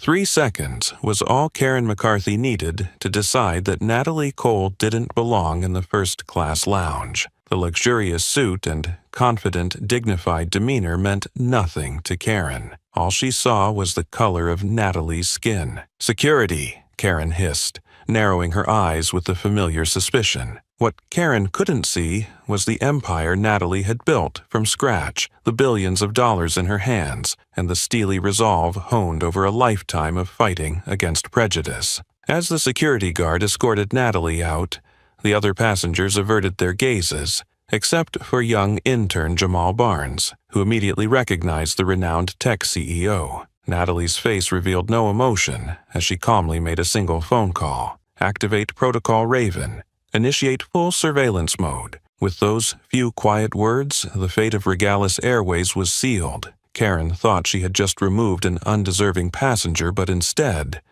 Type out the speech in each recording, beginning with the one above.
3 seconds was all Karen McCarthy needed to decide that Natalie Cole didn't belong in the first-class lounge. The luxurious suit and confident, dignified demeanor meant nothing to Karen. All she saw was the color of Natalie's skin. "Security," Karen hissed, narrowing her eyes with the familiar suspicion. What Karen couldn't see was the empire Natalie had built from scratch, the billions of dollars in her hands, and the steely resolve honed over a lifetime of fighting against prejudice. As the security guard escorted Natalie out, the other passengers averted their gazes, except for young intern Jamal Barnes, who immediately recognized the renowned tech CEO. Natalie's face revealed no emotion as she calmly made a single phone call. "Activate Protocol Raven. Initiate full surveillance mode." With those few quiet words, the fate of Regalis Airways was sealed. Karen thought she had just removed an undeserving passenger, but instead,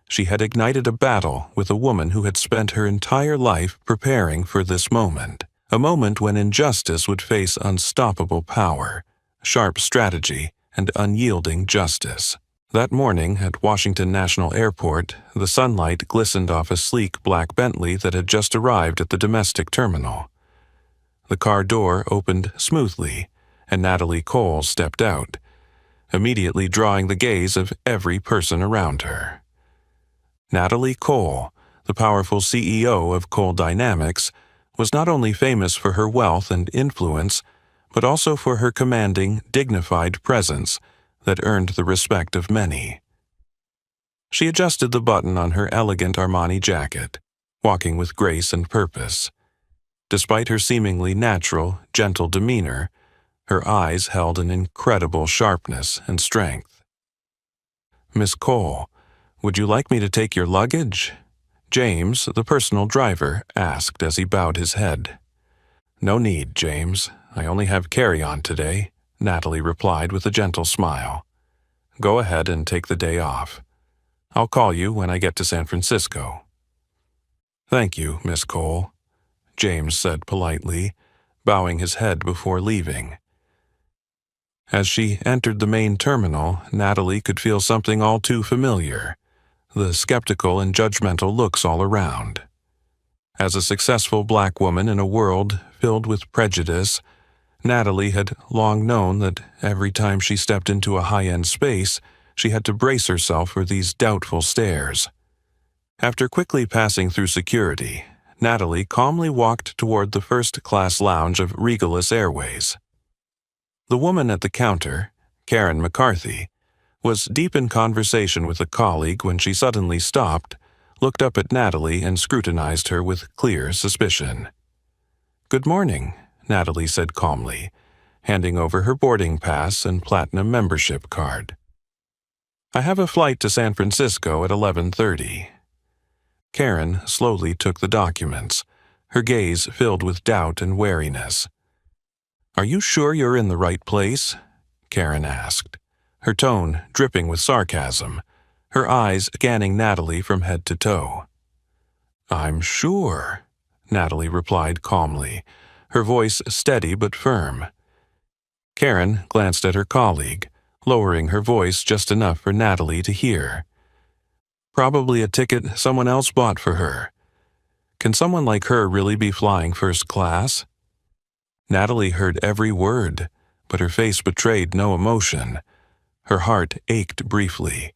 she had ignited a battle with a woman who had spent her entire life preparing for this moment. A moment when injustice would face unstoppable power, sharp strategy, and unyielding justice. That morning at Washington National Airport, the sunlight glistened off a sleek black Bentley that had just arrived at the domestic terminal. The car door opened smoothly, and Natalie Cole stepped out, immediately drawing the gaze of every person around her. Natalie Cole, the powerful CEO of Cole Dynamics, was not only famous for her wealth and influence, but also for her commanding, dignified presence that earned the respect of many. She adjusted the button on her elegant Armani jacket, walking with grace and purpose. Despite her seemingly natural, gentle demeanor, her eyes held an incredible sharpness and strength. "Miss Cole, would you like me to take your luggage?" James, the personal driver, asked as he bowed his head. "No need, James. I only have carry-on today," Natalie replied with a gentle smile. "Go ahead and take the day off. I'll call you when I get to San Francisco." "Thank you, Miss Cole," James said politely, bowing his head before leaving. As she entered the main terminal, Natalie could feel something all too familiar, the skeptical and judgmental looks all around. As a successful black woman in a world filled with prejudice, Natalie had long known that every time she stepped into a high-end space, she had to brace herself for these doubtful stares. After quickly passing through security, Natalie calmly walked toward the first-class lounge of Regalis Airways. The woman at the counter, Karen McCarthy, was deep in conversation with a colleague when she suddenly stopped, looked up at Natalie, and scrutinized her with clear suspicion. "Good morning," Natalie said calmly, handing over her boarding pass and platinum membership card. "I have a flight to San Francisco at 11:30. Karen slowly took the documents, her gaze filled with doubt and wariness. "Are you sure you're in the right place?" Karen asked, her tone dripping with sarcasm, her eyes scanning Natalie from head to toe. "I'm sure," Natalie replied calmly, her voice steady but firm. Karen glanced at her colleague, lowering her voice just enough for Natalie to hear. "Probably a ticket someone else bought for her. Can someone like her really be flying first class?" Natalie heard every word, but her face betrayed no emotion. Her heart ached briefly.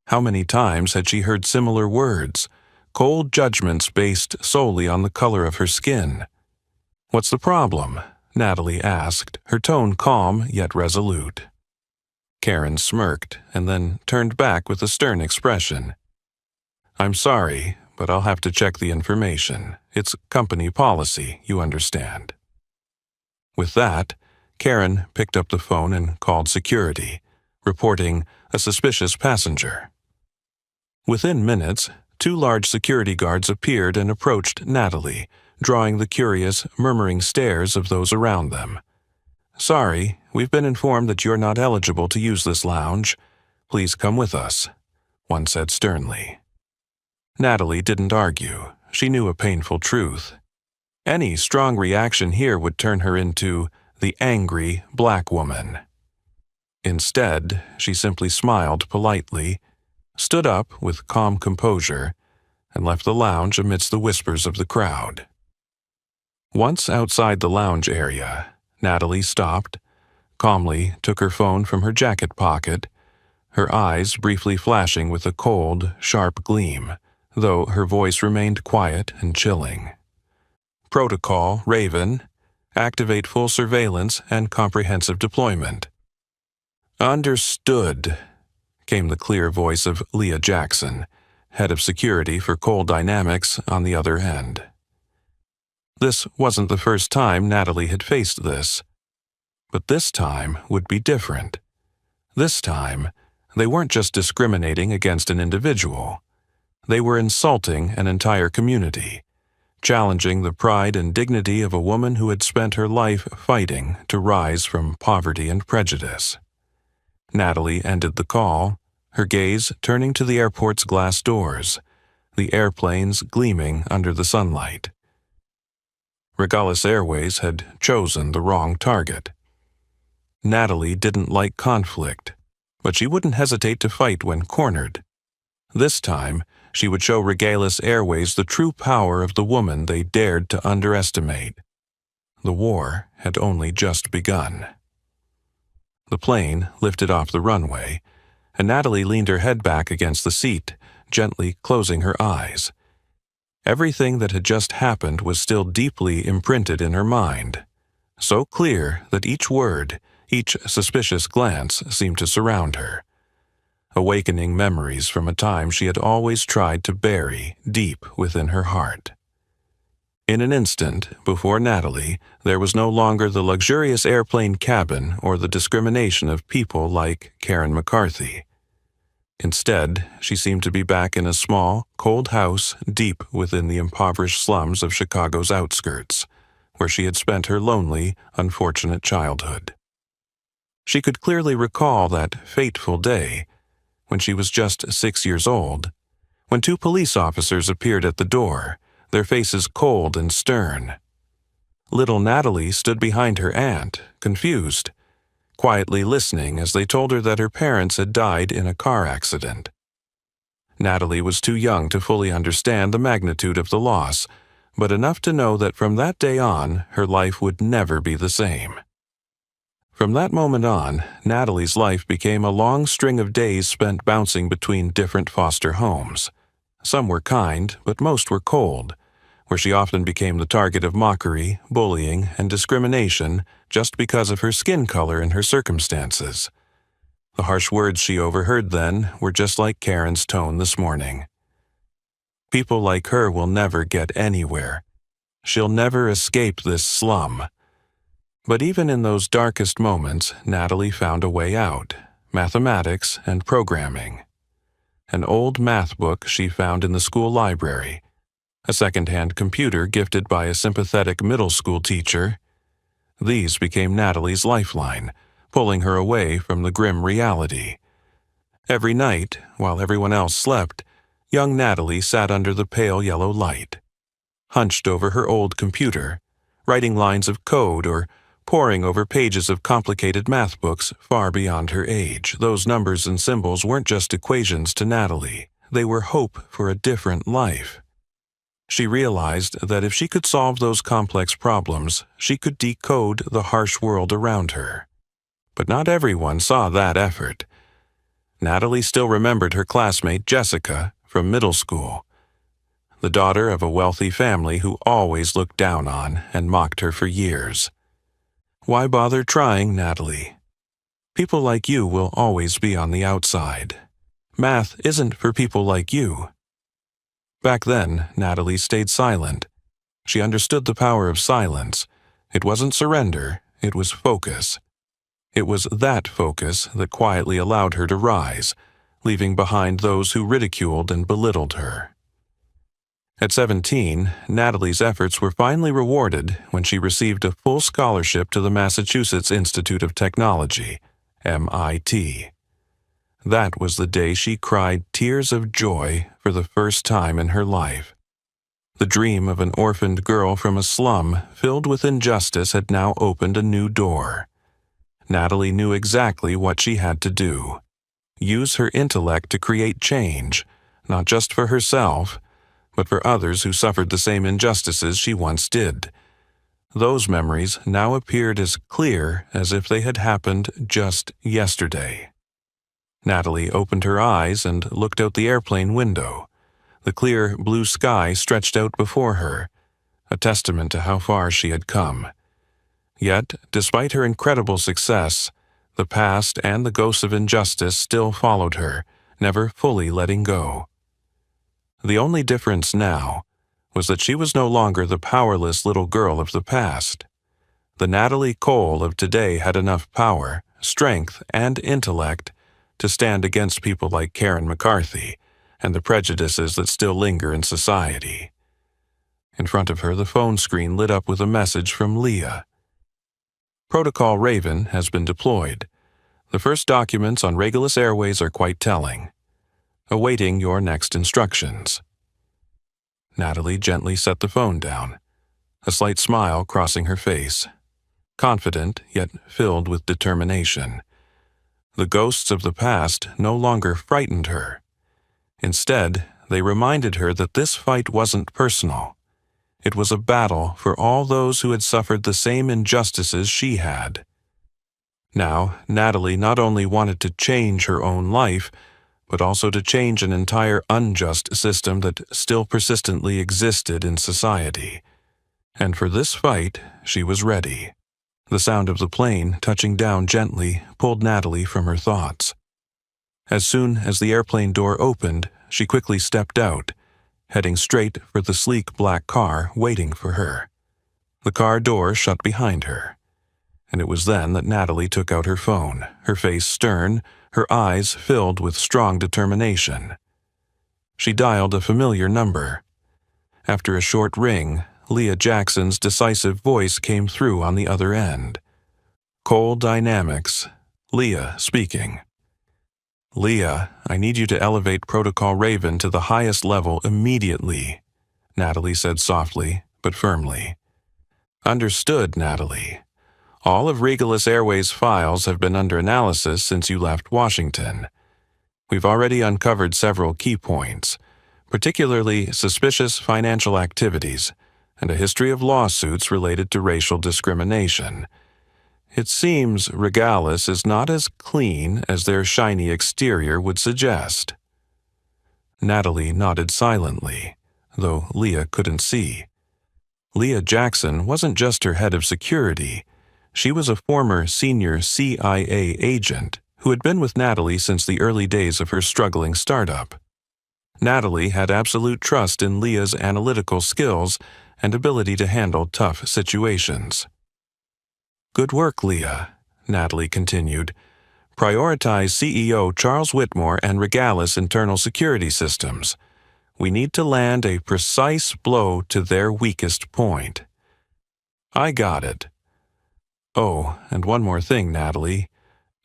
How many times had she heard similar words, cold judgments based solely on the color of her skin? "What's the problem?" Natalie asked, her tone calm yet resolute. Karen smirked and then turned back with a stern expression. "I'm sorry, but I'll have to check the information. It's company policy, you understand." With that, Karen picked up the phone and called security, reporting a suspicious passenger. Within minutes, 2 large security guards appeared and approached Natalie, drawing the curious, murmuring stares of those around them. "Sorry, we've been informed that you're not eligible to use this lounge. Please come with us," one said sternly. Natalie didn't argue. She knew a painful truth. Any strong reaction here would turn her into the angry black woman. Instead, she simply smiled politely, stood up with calm composure, and left the lounge amidst the whispers of the crowd. Once outside the lounge area, Natalie stopped, calmly took her phone from her jacket pocket, her eyes briefly flashing with a cold, sharp gleam, though her voice remained quiet and chilling. Protocol, Raven. Activate full surveillance and comprehensive deployment. Understood, came the clear voice of Leah Jackson, head of security for Cole Dynamics, on the other end. This wasn't the first time Natalie had faced this. But this time would be different. This time, they weren't just discriminating against an individual. They were insulting an entire community, challenging the pride and dignity of a woman who had spent her life fighting to rise from poverty and prejudice. Natalie ended the call, her gaze turning to the airport's glass doors, the airplanes gleaming under the sunlight. Regalis Airways had chosen the wrong target. Natalie didn't like conflict, but she wouldn't hesitate to fight when cornered. This time, she would show Regalis Airways the true power of the woman they dared to underestimate. The war had only just begun. The plane lifted off the runway, and Natalie leaned her head back against the seat, gently closing her eyes. Everything that had just happened was still deeply imprinted in her mind, so clear that each word, each suspicious glance seemed to surround her, awakening memories from a time she had always tried to bury deep within her heart. In an instant, before Natalie, there was no longer the luxurious airplane cabin or the discrimination of people like Karen McCarthy. Instead, she seemed to be back in a small, cold house deep within the impoverished slums of Chicago's outskirts, where she had spent her lonely, unfortunate childhood. She could clearly recall that fateful day, when she was just 6 years old, when 2 police officers appeared at the door, their faces cold and stern. Little Natalie stood behind her aunt, confused, quietly listening as they told her that her parents had died in a car accident. Natalie was too young to fully understand the magnitude of the loss, but enough to know that from that day on, her life would never be the same. From that moment on, Natalie's life became a long string of days spent bouncing between different foster homes. Some were kind, but most were cold, where she often became the target of mockery, bullying, and discrimination just because of her skin color and her circumstances. The harsh words she overheard then were just like Karen's tone this morning. People like her will never get anywhere. She'll never escape this slum. But even in those darkest moments, Natalie found a way out: mathematics and programming. An old math book she found in the school library, a second-hand computer gifted by a sympathetic middle school teacher. These became Natalie's lifeline, pulling her away from the grim reality. Every night, while everyone else slept, young Natalie sat under the pale yellow light, hunched over her old computer, writing lines of code or poring over pages of complicated math books far beyond her age. Those numbers and symbols weren't just equations to Natalie. They were hope for a different life. She realized that if she could solve those complex problems, she could decode the harsh world around her. But not everyone saw that effort. Natalie still remembered her classmate Jessica from middle school, the daughter of a wealthy family who always looked down on and mocked her for years. Why bother trying, Natalie? People like you will always be on the outside. Math isn't for people like you. Back then, Natalie stayed silent. She understood the power of silence. It wasn't surrender, it was focus. It was that focus that quietly allowed her to rise, leaving behind those who ridiculed and belittled her. At 17, Natalie's efforts were finally rewarded when she received a full scholarship to the Massachusetts Institute of Technology, MIT. That was the day she cried tears of joy for the first time in her life. The dream of an orphaned girl from a slum filled with injustice had now opened a new door. Natalie knew exactly what she had to do: use her intellect to create change, not just for herself, but for others who suffered the same injustices she once did. Those memories now appeared as clear as if they had happened just yesterday. Natalie opened her eyes and looked out the airplane window. The clear blue sky stretched out before her, a testament to how far she had come. Yet, despite her incredible success, the past and the ghosts of injustice still followed her, never fully letting go. The only difference now was that she was no longer the powerless little girl of the past. The Natalie Cole of today had enough power, strength, and intellect to stand against people like Karen McCarthy and the prejudices that still linger in society. In front of her, the phone screen lit up with a message from Leah. Protocol Raven has been deployed. The first documents on Regulus Airways are quite telling. Awaiting your next instructions. Natalie gently set the phone down, a slight smile crossing her face, confident yet filled with determination. The ghosts of the past no longer frightened her. Instead, they reminded her that this fight wasn't personal. It was a battle for all those who had suffered the same injustices she had. Now, Natalie not only wanted to change her own life, but also to change an entire unjust system that still persistently existed in society. And for this fight, she was ready. The sound of the plane touching down gently pulled Natalie from her thoughts. As soon as the airplane door opened, she quickly stepped out, heading straight for the sleek black car waiting for her. The car door shut behind her, and it was then that Natalie took out her phone, her face stern, her eyes filled with strong determination. She dialed a familiar number. After a short ring, Leah Jackson's decisive voice came through on the other end. Cole Dynamics, Leah speaking. Leah, I need you to elevate Protocol Raven to the highest level immediately, Natalie said softly but firmly. Understood, Natalie. All of Regulus Airways' files have been under analysis since you left Washington. We've already uncovered several key points, particularly suspicious financial activities and a history of lawsuits related to racial discrimination. It seems Regalis is not as clean as their shiny exterior would suggest. Natalie nodded silently, though Leah couldn't see. Leah Jackson wasn't just her head of security. She was a former senior CIA agent who had been with Natalie since the early days of her struggling startup. Natalie had absolute trust in Leah's analytical skills and ability to handle tough situations. Good work, Leah, Natalie continued. Prioritize CEO Charles Whitmore and Regalis internal security systems. We need to land a precise blow to their weakest point. I got it. Oh, and one more thing, Natalie.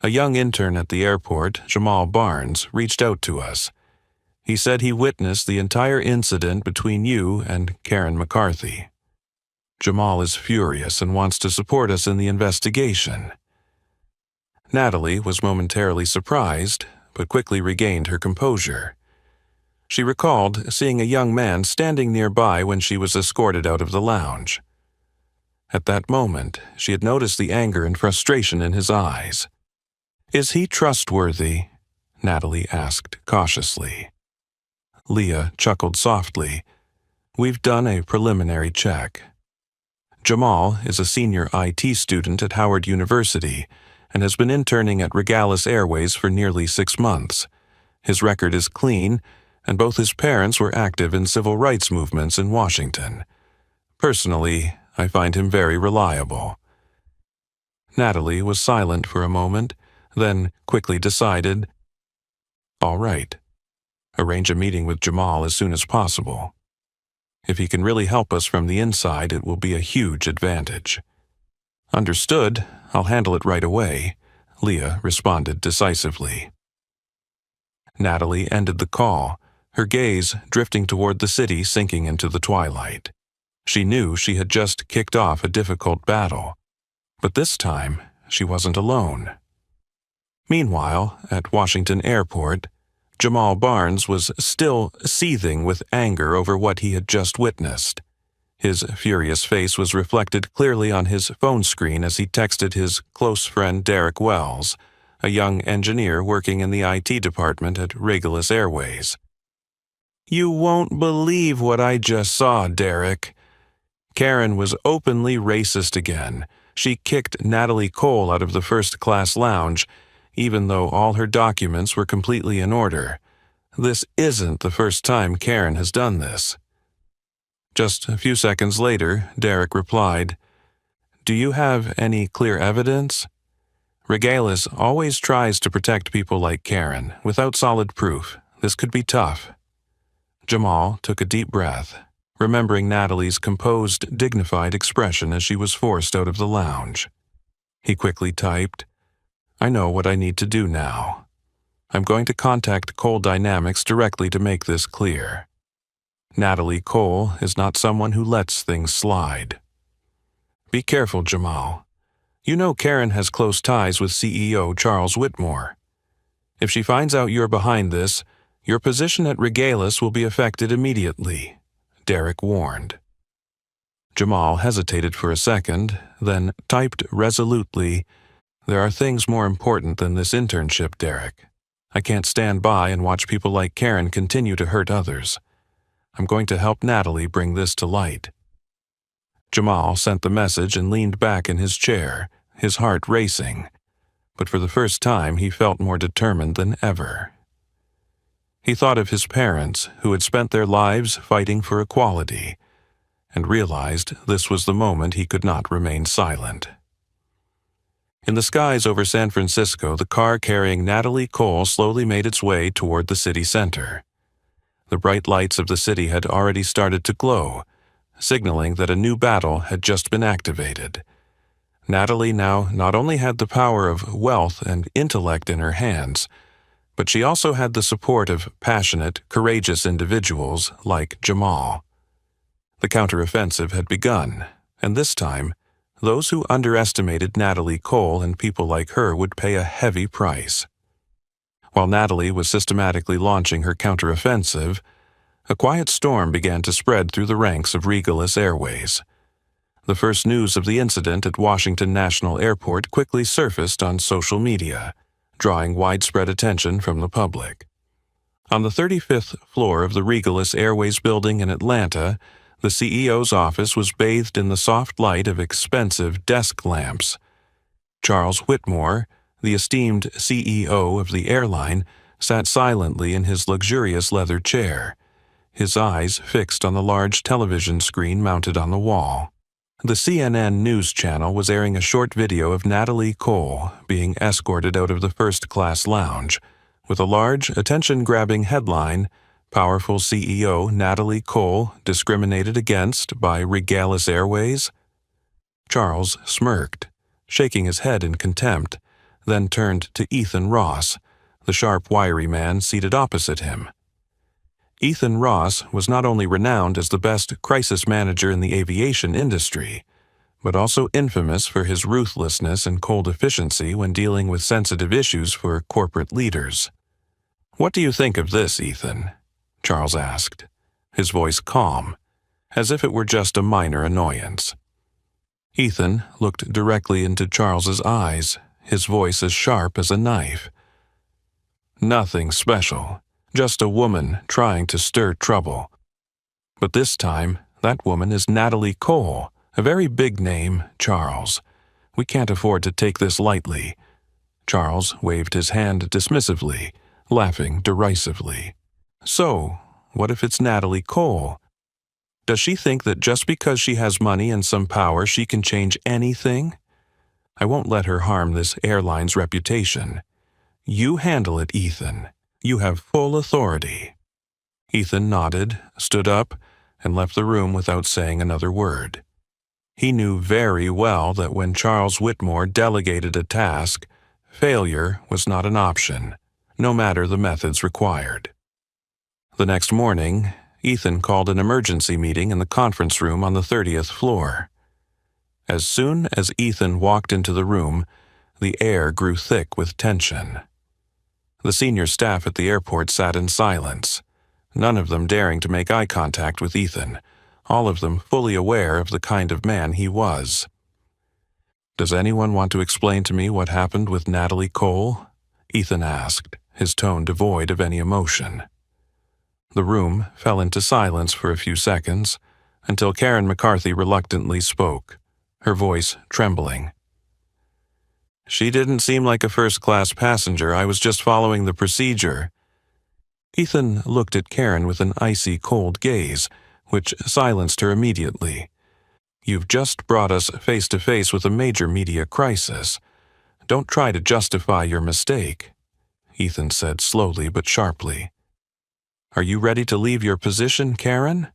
A young intern at the airport, Jamal Barnes, reached out to us. He said he witnessed the entire incident between you and Karen McCarthy. Jamal is furious and wants to support us in the investigation. Natalie was momentarily surprised, but quickly regained her composure. She recalled seeing a young man standing nearby when she was escorted out of the lounge. At that moment, she had noticed the anger and frustration in his eyes. Is he trustworthy? Natalie asked cautiously. Leah chuckled softly. We've done a preliminary check. Jamal is a senior IT student at Howard University and has been interning at Regalis Airways for nearly 6 months. His record is clean, and both his parents were active in civil rights movements in Washington. Personally, I find him very reliable. Natalie was silent for a moment, then quickly decided, all right. Arrange a meeting with Jamal as soon as possible. If he can really help us from the inside, it will be a huge advantage. Understood. I'll handle it right away, Leah responded decisively. Natalie ended the call, her gaze drifting toward the city sinking into the twilight. She knew she had just kicked off a difficult battle, but this time she wasn't alone. Meanwhile, at Washington Airport, Jamal Barnes was still seething with anger over what he had just witnessed. His furious face was reflected clearly on his phone screen as he texted his close friend Derek Wells, a young engineer working in the IT department at Regulus Airways. "You won't believe what I just saw, Derek." Karen was openly racist again. She kicked Natalie Cole out of the first-class lounge, even though all her documents were completely in order. This isn't the first time Karen has done this. Just a few seconds later, Derek replied, "Do you have any clear evidence?" Regulus always tries to protect people like Karen. Without solid proof, this could be tough. Jamal took a deep breath, remembering Natalie's composed, dignified expression as she was forced out of the lounge. He quickly typed, "I know what I need to do now. I'm going to contact Cole Dynamics directly to make this clear. Natalie Cole is not someone who lets things slide." Be careful, Jamal. You know Karen has close ties with CEO Charles Whitmore. If she finds out you're behind this, your position at Regulus will be affected immediately, Derek warned. Jamal hesitated for a second, then typed resolutely, "There are things more important than this internship, Derek. I can't stand by and watch people like Karen continue to hurt others. I'm going to help Natalie bring this to light." Jamal sent the message and leaned back in his chair, his heart racing, but for the first time he felt more determined than ever. He thought of his parents, who had spent their lives fighting for equality, and realized this was the moment he could not remain silent. In the skies over San Francisco, the car carrying Natalie Cole slowly made its way toward the city center. The bright lights of the city had already started to glow, signaling that a new battle had just been activated. Natalie now not only had the power of wealth and intellect in her hands, but she also had the support of passionate, courageous individuals like Jamal. The counteroffensive had begun, and this time, those who underestimated Natalie Cole and people like her would pay a heavy price. While Natalie was systematically launching her counteroffensive, a quiet storm began to spread through the ranks of Regulus Airways. The first news of the incident at Washington National Airport quickly surfaced on social media, drawing widespread attention from the public. On the 35th floor of the Regulus Airways building in Atlanta, the CEO's office was bathed in the soft light of expensive desk lamps. Charles Whitmore, the esteemed CEO of the airline, sat silently in his luxurious leather chair, his eyes fixed on the large television screen mounted on the wall. The CNN news channel was airing a short video of Natalie Cole being escorted out of the first-class lounge, with a large, attention-grabbing headline, "Powerful CEO Natalie Cole discriminated against by Regulus Airways?" Charles smirked, shaking his head in contempt, then turned to Ethan Ross, the sharp, wiry man seated opposite him. Ethan Ross was not only renowned as the best crisis manager in the aviation industry, but also infamous for his ruthlessness and cold efficiency when dealing with sensitive issues for corporate leaders. "What do you think of this, Ethan?" Charles asked, his voice calm, as if it were just a minor annoyance. Ethan looked directly into Charles's eyes, his voice as sharp as a knife. "Nothing special. Just a woman trying to stir trouble. But this time, that woman is Natalie Cole, a very big name, Charles. We can't afford to take this lightly." Charles waved his hand dismissively, laughing derisively. "So, what if it's Natalie Cole? Does she think that just because she has money and some power she can change anything? I won't let her harm this airline's reputation. You handle it, Ethan. You have full authority." Ethan nodded, stood up, and left the room without saying another word. He knew very well that when Charles Whitmore delegated a task, failure was not an option, no matter the methods required. The next morning, Ethan called an emergency meeting in the conference room on the 30th floor. As soon as Ethan walked into the room, The air grew thick with tension. The senior staff at the airport sat in silence, none of them daring to make eye contact with Ethan, all of them fully aware of the kind of man he was. "Does anyone want to explain to me what happened with Natalie Cole?" Ethan asked, his tone devoid of any emotion. The room fell into silence for a few seconds, until Karen McCarthy reluctantly spoke, her voice trembling. "She didn't seem like a first-class passenger. I was just following the procedure." Ethan looked at Karen with an icy cold gaze, which silenced her immediately. "You've just brought us face to face with a major media crisis. Don't try to justify your mistake," Ethan said slowly but sharply. "Are you ready to leave your position, Karen?"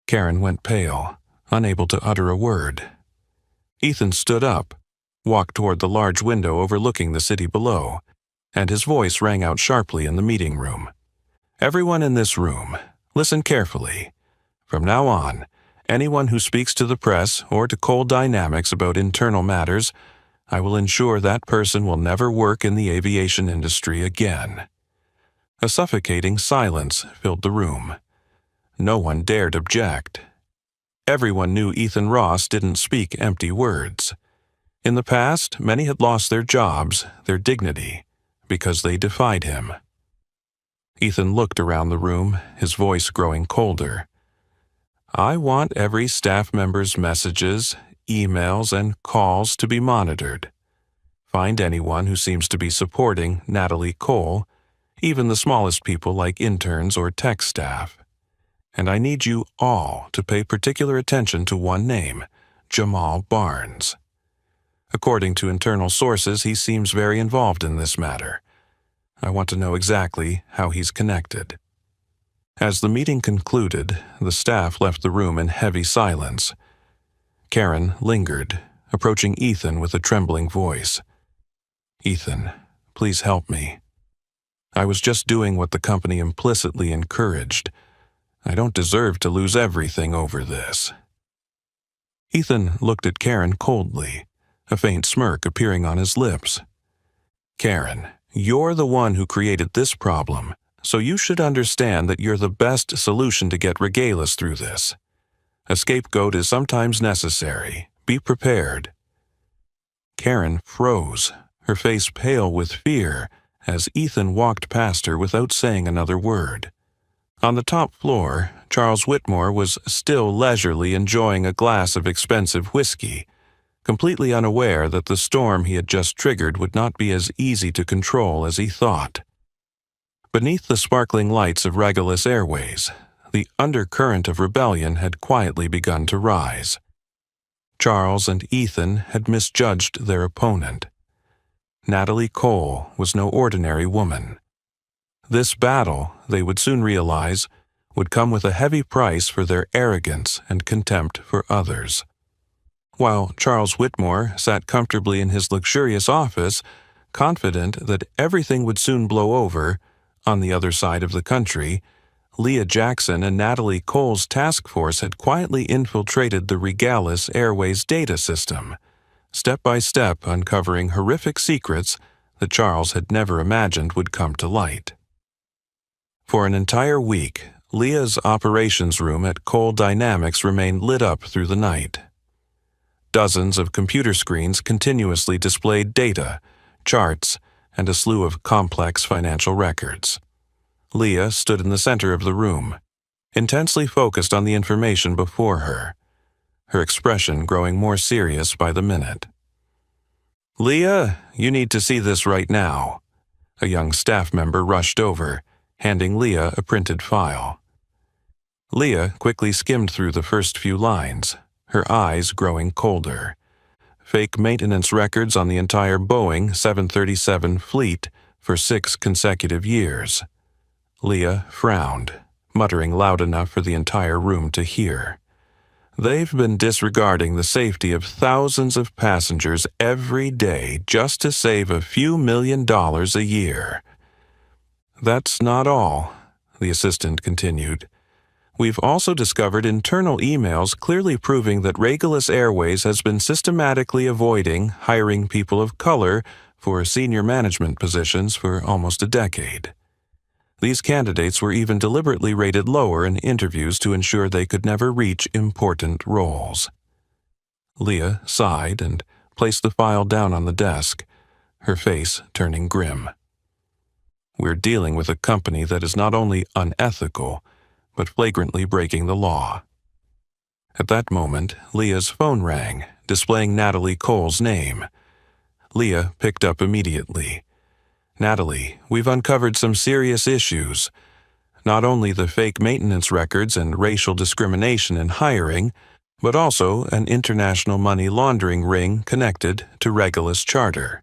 Karen went pale, unable to utter a word. Ethan stood up, walked toward the large window overlooking the city below, and his voice rang out sharply in the meeting room. "Everyone in this room, listen carefully. From now on, anyone who speaks to the press or to Cole Dynamics about internal matters, I will ensure that person will never work in the aviation industry again." A suffocating silence filled the room. No one dared object. Everyone knew Ethan Ross didn't speak empty words. In the past, many had lost their jobs, their dignity, because they defied him. Ethan looked around the room, his voice growing colder. "I want every staff member's messages, emails, and calls to be monitored. Find anyone who seems to be supporting Natalie Cole, even the smallest people like interns or tech staff. And I need you all to pay particular attention to one name, Jamal Barnes. According to internal sources, he seems very involved in this matter. I want to know exactly how he's connected." As the meeting concluded, the staff left the room in heavy silence. Karen lingered, approaching Ethan with a trembling voice. "Ethan, please help me. I was just doing what the company implicitly encouraged. I don't deserve to lose everything over this." Ethan looked at Karen coldly, a faint smirk appearing on his lips. "Karen, you're the one who created this problem, so you should understand that you're the best solution to get Regalis through this. A scapegoat is sometimes necessary. Be prepared." Karen froze, her face pale with fear, as Ethan walked past her without saying another word. On the top floor, Charles Whitmore was still leisurely enjoying a glass of expensive whiskey, completely unaware that the storm he had just triggered would not be as easy to control as he thought. Beneath the sparkling lights of Regalis Airways, the undercurrent of rebellion had quietly begun to rise. Charles and Ethan had misjudged their opponent. Natalie Cole was no ordinary woman. This battle, they would soon realize, would come with a heavy price for their arrogance and contempt for others. While Charles Whitmore sat comfortably in his luxurious office, confident that everything would soon blow over, on the other side of the country, Leah Jackson and Natalie Cole's task force had quietly infiltrated the Regalis Airways data system, step by step uncovering horrific secrets that Charles had never imagined would come to light. For an entire week, Leah's operations room at Cole Dynamics remained lit up through the night. Dozens of computer screens continuously displayed data, charts, and a slew of complex financial records. Leah stood in the center of the room, intensely focused on the information before her, her expression growing more serious by the minute. "Leah, you need to see this right now." A young staff member rushed over, handing Leah a printed file. Leah quickly skimmed through the first few lines, her eyes growing colder. Fake maintenance records on the entire Boeing 737 fleet for 6 consecutive years. Leah frowned, muttering loud enough for the entire room to hear. "They've been disregarding the safety of thousands of passengers every day just to save a few $1,000,000 a year." "That's not all," the assistant continued. We've also discovered internal emails clearly proving that Regulus Airways has been systematically avoiding hiring people of color for senior management positions for almost a decade. These candidates were even deliberately rated lower in interviews to ensure they could never reach important roles. Leah sighed and placed the file down on the desk, her face turning grim. We're dealing with a company that is not only unethical, but flagrantly breaking the law. At that moment, Leah's phone rang, displaying Natalie Cole's name. Leah picked up immediately. "Natalie, we've uncovered some serious issues. Not only the fake maintenance records and racial discrimination in hiring, but also an international money laundering ring connected to Regulus Charter.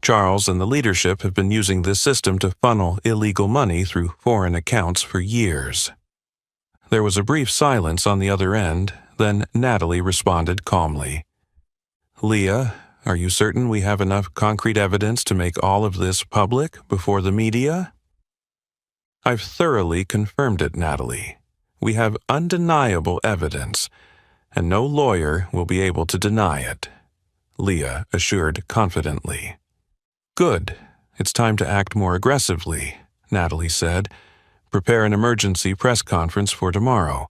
Charles and the leadership have been using this system to funnel illegal money through foreign accounts for years." There was a brief silence on the other end, then Natalie responded calmly. "Leah, are you certain we have enough concrete evidence to make all of this public before the media?" "I've thoroughly confirmed it, Natalie. We have undeniable evidence, and no lawyer will be able to deny it," Leah assured confidently. "Good. It's time to act more aggressively," Natalie said. "Prepare an emergency press conference for tomorrow.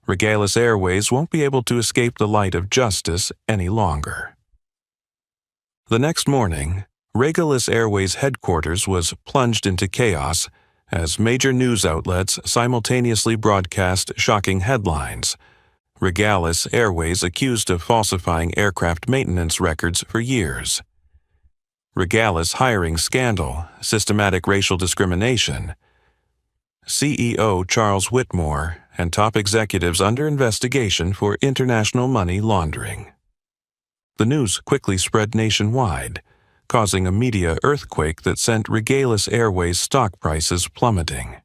Regulus Airways won't be able to escape the light of justice any longer." The next morning, Regulus Airways headquarters was plunged into chaos as major news outlets simultaneously broadcast shocking headlines. Regulus Airways accused of falsifying aircraft maintenance records for years. Regulus hiring scandal, systematic racial discrimination. CEO Charles Whitmore and top executives under investigation for international money laundering. The news quickly spread nationwide, causing a media earthquake that sent Regulus Airways stock prices plummeting.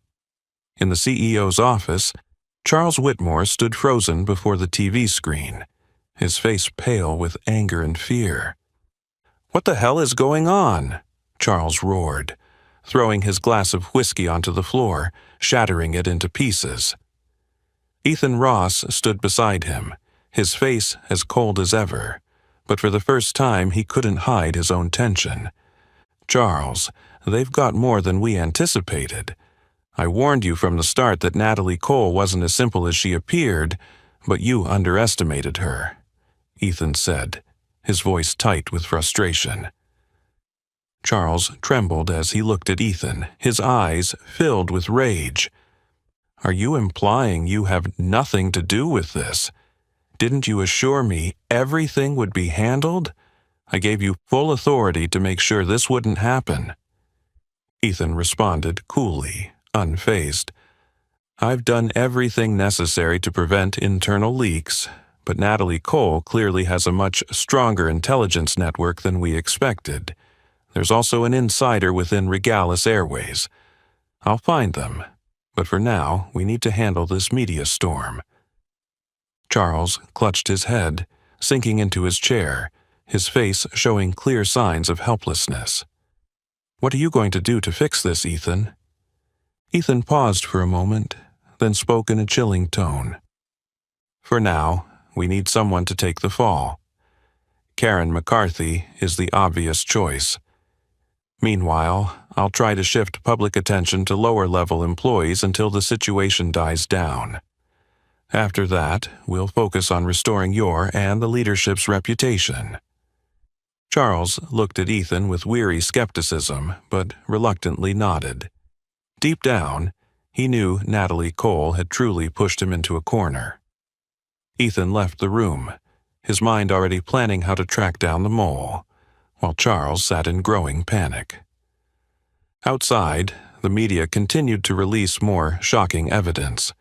In the CEO's office, Charles Whitmore stood frozen before the TV screen, his face pale with anger and fear. "What the hell is going on?" Charles roared, throwing his glass of whiskey onto the floor, shattering it into pieces. Ethan Ross stood beside him, his face as cold as ever, but for the first time he couldn't hide his own tension. "Charles, they've got more than we anticipated. I warned you from the start that Natalie Cole wasn't as simple as she appeared, but you underestimated her," Ethan said, his voice tight with frustration. Charles trembled as he looked at Ethan, his eyes filled with rage. "Are you implying you have nothing to do with this? Didn't you assure me everything would be handled? I gave you full authority to make sure this wouldn't happen." Ethan responded coolly, unfazed. "I've done everything necessary to prevent internal leaks, but Natalie Cole clearly has a much stronger intelligence network than we expected. There's also an insider within Regulus Airways. I'll find them, but for now we need to handle this media storm." Charles clutched his head, sinking into his chair, his face showing clear signs of helplessness. "What are you going to do to fix this, Ethan?" Ethan paused for a moment, then spoke in a chilling tone. "For now, we need someone to take the fall. Karen McCarthy is the obvious choice. Meanwhile, I'll try to shift public attention to lower-level employees until the situation dies down. After that, we'll focus on restoring your and the leadership's reputation." Charles looked at Ethan with weary skepticism, but reluctantly nodded. Deep down, he knew Natalie Cole had truly pushed him into a corner. Ethan left the room, his mind already planning how to track down the mole, while Charles sat in growing panic. Outside, the media continued to release more shocking evidence.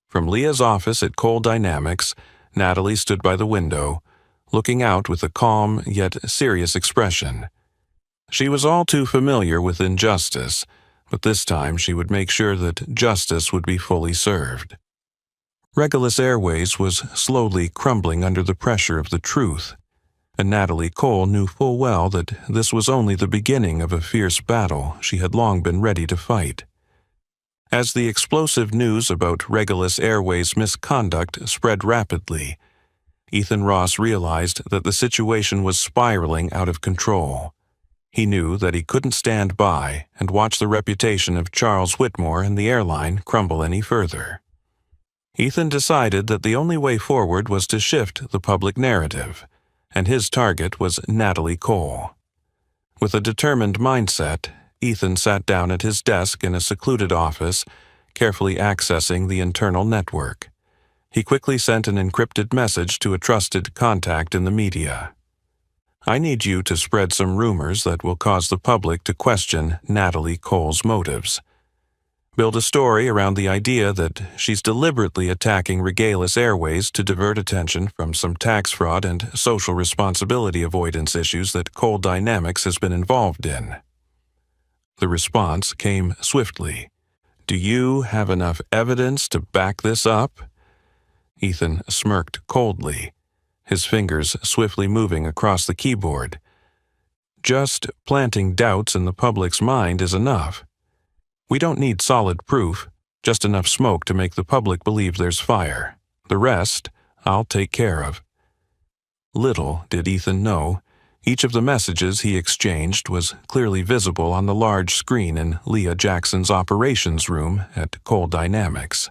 From Leah's office at Cole Dynamics, Natalie stood by the window, looking out with a calm yet serious expression. She was all too familiar with injustice, but this time she would make sure that justice would be fully served. Regulus Airways was slowly crumbling under the pressure of the truth, and Natalie Cole knew full well that this was only the beginning of a fierce battle she had long been ready to fight. As the explosive news about Regulus Airways' misconduct spread rapidly, Ethan Ross realized that the situation was spiraling out of control. He knew that he couldn't stand by and watch the reputation of Charles Whitmore and the airline crumble any further. Ethan decided that the only way forward was to shift the public narrative, and his target was Natalie Cole. With a determined mindset, Ethan sat down at his desk in a secluded office, carefully accessing the internal network. He quickly sent an encrypted message to a trusted contact in the media. "I need you to spread some rumors that will cause the public to question Natalie Cole's motives. Build a story around the idea that she's deliberately attacking Regulus Airways to divert attention from some tax fraud and social responsibility avoidance issues that Cole Dynamics has been involved in." The response came swiftly. "Do you have enough evidence to back this up?" Ethan smirked coldly, his fingers swiftly moving across the keyboard. "Just planting doubts in the public's mind is enough. We don't need solid proof, just enough smoke to make the public believe there's fire. The rest, I'll take care of." Little did Ethan know, each of the messages he exchanged was clearly visible on the large screen in Leah Jackson's operations room at Cole Dynamics.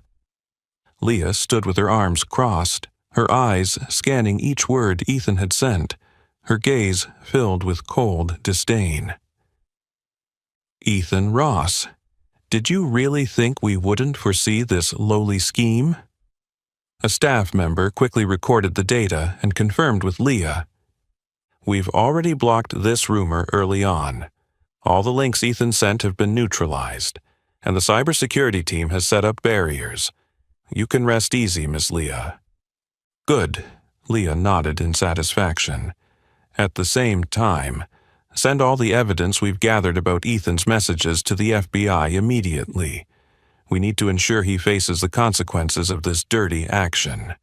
Leah stood with her arms crossed, her eyes scanning each word Ethan had sent, her gaze filled with cold disdain. "Ethan Ross, did you really think we wouldn't foresee this lowly scheme?" A staff member quickly recorded the data and confirmed with Leah. "We've already blocked this rumor early on. All the links Ethan sent have been neutralized, and the cybersecurity team has set up barriers. You can rest easy, Miss Leah." "Good," Leah nodded in satisfaction. "At the same time, send all the evidence we've gathered about Ethan's messages to the FBI immediately. We need to ensure he faces the consequences of this dirty action."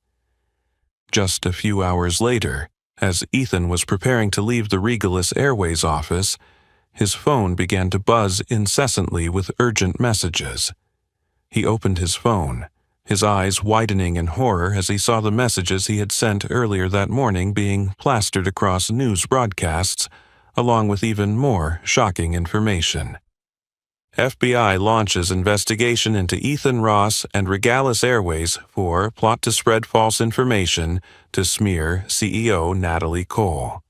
Just a few hours later, as Ethan was preparing to leave the Regulus Airways office, his phone began to buzz incessantly with urgent messages. He opened his phone, his eyes widening in horror as he saw the messages he had sent earlier that morning being plastered across news broadcasts, along with even more shocking information. "FBI launches investigation into Ethan Ross and Regulus Airways for plot to spread false information to smear CEO Natalie Cole."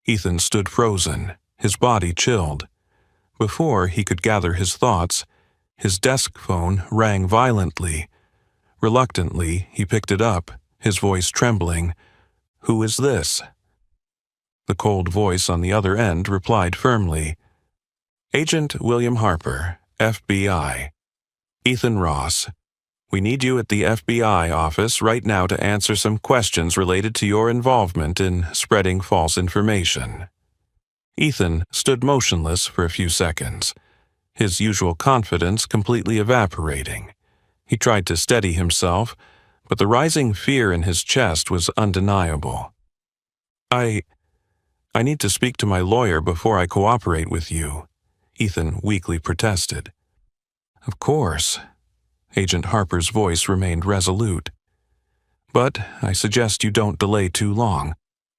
Ethan stood frozen, his body chilled. Before he could gather his thoughts, his desk phone rang violently. Reluctantly, he picked it up, his voice trembling. "Who is this?" The cold voice on the other end replied firmly, "Agent William Harper, FBI. Ethan Ross, we need you at the FBI office right now to answer some questions related to your involvement in spreading false information." Ethan stood motionless for a few seconds, his usual confidence completely evaporating. He tried to steady himself, but the rising fear in his chest was undeniable. I need to speak to my lawyer before I cooperate with you," Ethan weakly protested. "Of course." Agent Harper's voice remained resolute. "But I suggest you don't delay too long.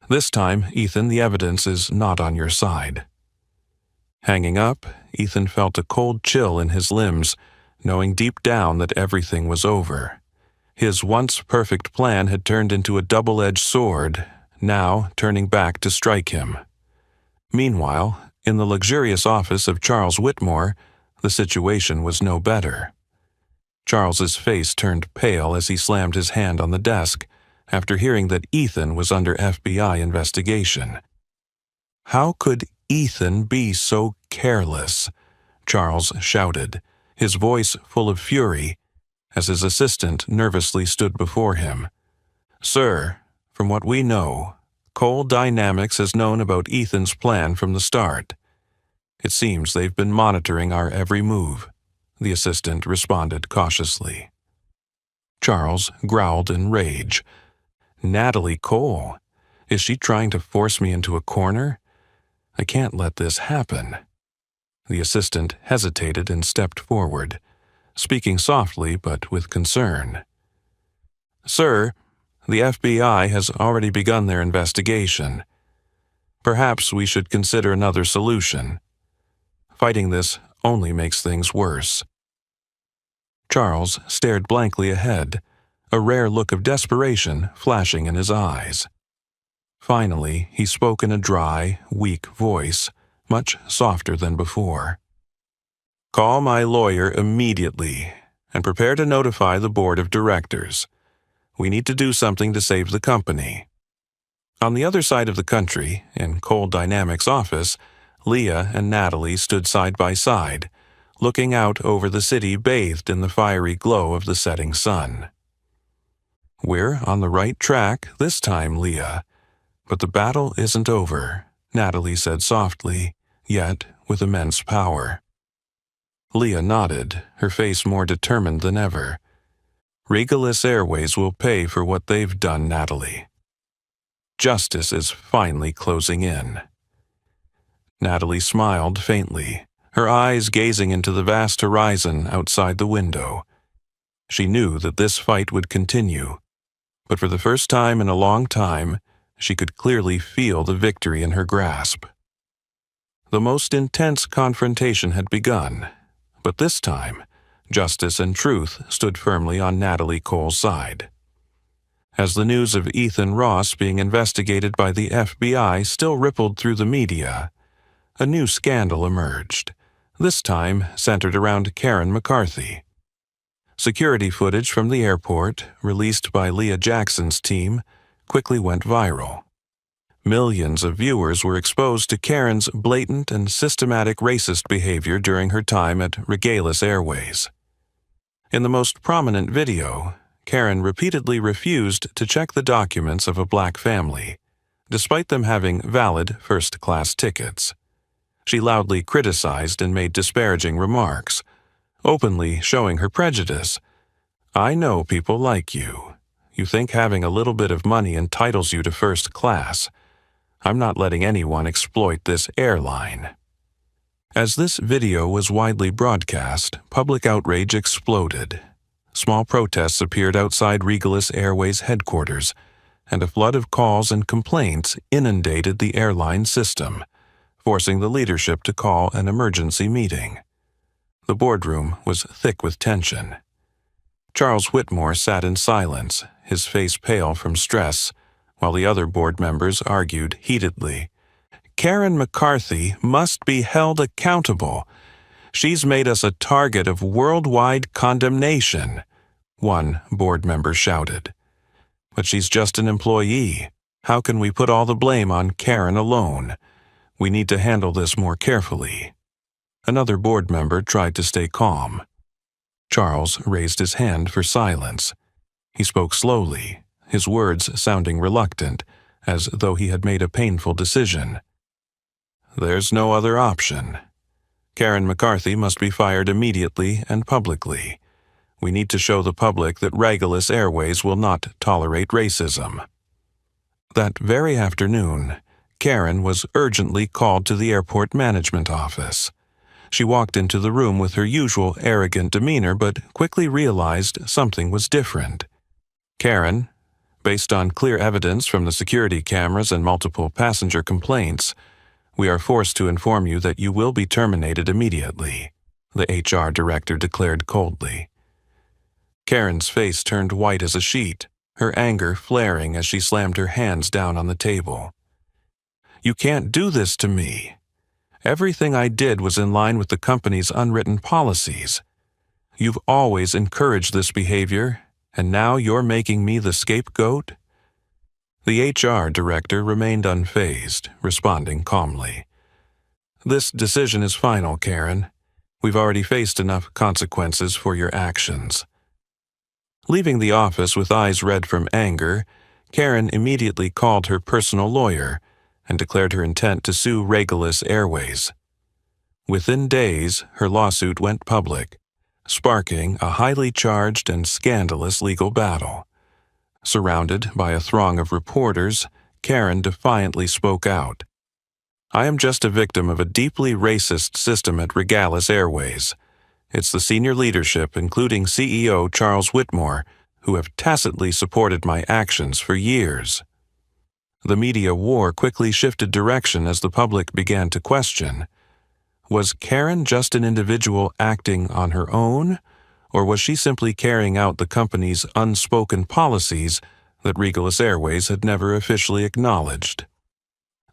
This time, Ethan, the evidence is not on your side." Hanging up, Ethan felt a cold chill in his limbs, knowing deep down that everything was over. His once perfect plan had turned into a double-edged sword, now turning back to strike him. Meanwhile, in the luxurious office of Charles Whitmore, the situation was no better. Charles's face turned pale as he slammed his hand on the desk after hearing that Ethan was under FBI investigation. "How could Ethan be so careless?" Charles shouted, his voice full of fury, as his assistant nervously stood before him. "Sir, from what we know, Cole Dynamics has known about Ethan's plan from the start. It seems they've been monitoring our every move," the assistant responded cautiously. Charles growled in rage. "Natalie Cole? Is she trying to force me into a corner? I can't let this happen." The assistant hesitated and stepped forward. speaking softly but with concern. "Sir, the FBI has already begun their investigation. Perhaps we should consider another solution. Fighting this only makes things worse." Charles stared blankly ahead, a rare look of desperation flashing in his eyes. Finally, he spoke in a dry, weak voice, much softer than before. "Call my lawyer immediately and prepare to notify the board of directors. We need to do something to save the company." On the other side of the country, in Cole Dynamics' office, Leah and Natalie stood side by side, looking out over the city bathed in the fiery glow of the setting sun. "We're on the right track this time, Leah. But the battle isn't over," Natalie said softly, yet with immense power. Leah nodded, her face more determined than ever. "Regalis Airways will pay for what they've done, Natalie. Justice is finally closing in." Natalie smiled faintly, her eyes gazing into the vast horizon outside the window. She knew that this fight would continue, but for the first time in a long time, she could clearly feel the victory in her grasp. The most intense confrontation had begun, but this time, justice and truth stood firmly on Natalie Cole's side. As the news of Ethan Ross being investigated by the FBI still rippled through the media, a new scandal emerged, this time centered around Karen McCarthy. Security footage from the airport, released by Leah Jackson's team, quickly went viral. Millions of viewers were exposed to Karen's blatant and systematic racist behavior during her time at Regalis Airways. In the most prominent video, Karen repeatedly refused to check the documents of a black family, despite them having valid first-class tickets. She loudly criticized and made disparaging remarks, openly showing her prejudice. "I know people like you. You think having a little bit of money entitles you to first class. I'm not letting anyone exploit this airline." As this video was widely broadcast, public outrage exploded. Small protests appeared outside Regalis Airways headquarters, and a flood of calls and complaints inundated the airline system, forcing the leadership to call an emergency meeting. The boardroom was thick with tension. Charles Whitmore sat in silence, his face pale from stress, while the other board members argued heatedly. "Karen McCarthy must be held accountable. She's made us a target of worldwide condemnation," one board member shouted. "But she's just an employee. How can we put all the blame on Karen alone? We need to handle this more carefully." Another board member tried to stay calm. Charles raised his hand for silence. He spoke slowly, his words sounding reluctant, as though he had made a painful decision. "There's no other option. Karen McCarthy must be fired immediately and publicly. We need to show the public that Regalis Airways will not tolerate racism." That very afternoon, Karen was urgently called to the airport management office. She walked into the room with her usual arrogant demeanor but quickly realized something was different. "Karen, based on clear evidence from the security cameras and multiple passenger complaints, we are forced to inform you that you will be terminated immediately," the HR director declared coldly. Karen's face turned white as a sheet, her anger flaring as she slammed her hands down on the table. "You can't do this to me. Everything I did was in line with the company's unwritten policies. You've always encouraged this behavior, and now you're making me the scapegoat?" The HR director remained unfazed, responding calmly. "This decision is final, Karen. We've already faced enough consequences for your actions." Leaving the office with eyes red from anger, Karen immediately called her personal lawyer and declared her intent to sue Regalis Airways. Within days, her lawsuit went public, sparking a highly charged and scandalous legal battle. Surrounded by a throng of reporters, Karen defiantly spoke out. "I am just a victim of a deeply racist system at Regalis Airways. It's the senior leadership, including CEO Charles Whitmore, who have tacitly supported my actions for years." The media war quickly shifted direction as the public began to question. Was Karen just an individual acting on her own, or was she simply carrying out the company's unspoken policies that Regalis Airways had never officially acknowledged?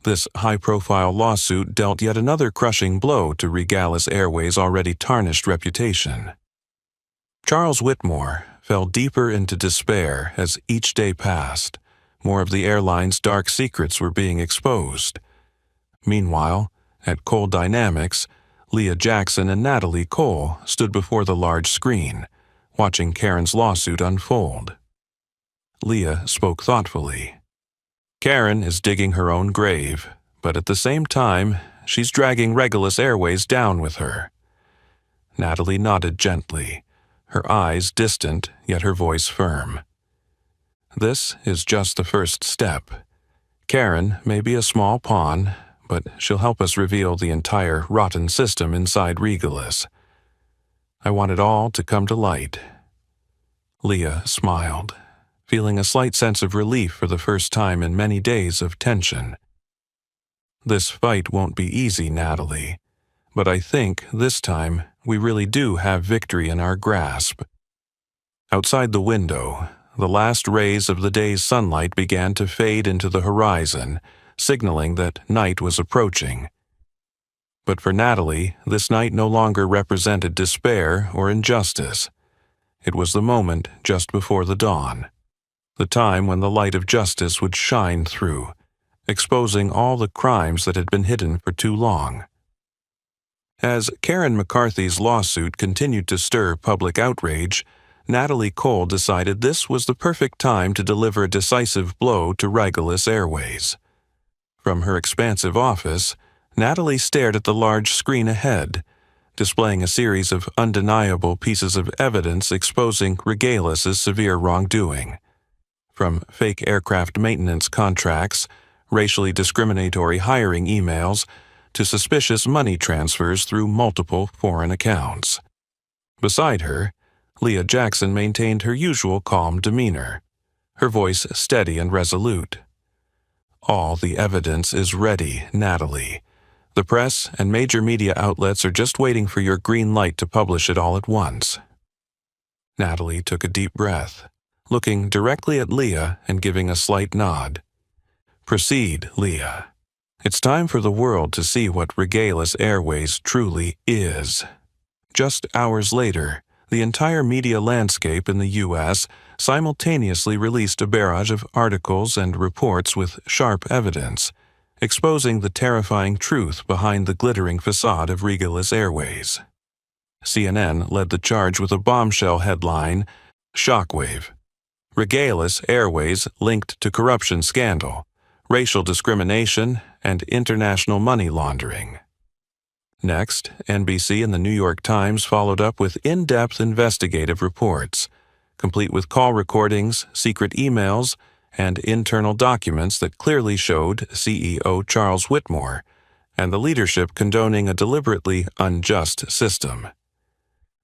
This high-profile lawsuit dealt yet another crushing blow to Regalis Airways' already tarnished reputation. Charles Whitmore fell deeper into despair as each day passed. More of the airline's dark secrets were being exposed. Meanwhile, at Cole Dynamics, Leah Jackson and Natalie Cole stood before the large screen, watching Karen's lawsuit unfold. Leah spoke thoughtfully. "Karen is digging her own grave, but at the same time, she's dragging Regalis Airways down with her." Natalie nodded gently, her eyes distant, yet her voice firm. "This is just the first step. Karen may be a small pawn, but she'll help us reveal the entire rotten system inside Regalis. I want it all to come to light." Leah smiled, feeling a slight sense of relief for the first time in many days of tension. "This fight won't be easy, Natalie, but I think this time we really do have victory in our grasp." Outside the window, the last rays of the day's sunlight began to fade into the horizon, signaling that night was approaching. But for Natalie, this night no longer represented despair or injustice. It was the moment just before the dawn, the time when the light of justice would shine through, exposing all the crimes that had been hidden for too long. As Karen McCarthy's lawsuit continued to stir public outrage, Natalie Cole decided this was the perfect time to deliver a decisive blow to Regalis Airways. From her expansive office, Natalie stared at the large screen ahead, displaying a series of undeniable pieces of evidence exposing Regalis's severe wrongdoing. From fake aircraft maintenance contracts, racially discriminatory hiring emails, to suspicious money transfers through multiple foreign accounts. Beside her, Leah Jackson maintained her usual calm demeanor, her voice steady and resolute. "All the evidence is ready, Natalie. The press and major media outlets are just waiting for your green light to publish it all at once." Natalie took a deep breath, looking directly at Leah and giving a slight nod. "Proceed, Leah. It's time for the world to see what Regalis Airways truly is." Just hours later, the entire media landscape in the U.S. simultaneously released a barrage of articles and reports with sharp evidence, exposing the terrifying truth behind the glittering facade of Regalis Airways. CNN led the charge with a bombshell headline, "Shockwave. Regalis Airways linked to corruption scandal, racial discrimination, and international money laundering." Next, NBC and the New York Times followed up with in-depth investigative reports, complete with call recordings, secret emails, and internal documents that clearly showed CEO Charles Whitmore and the leadership condoning a deliberately unjust system.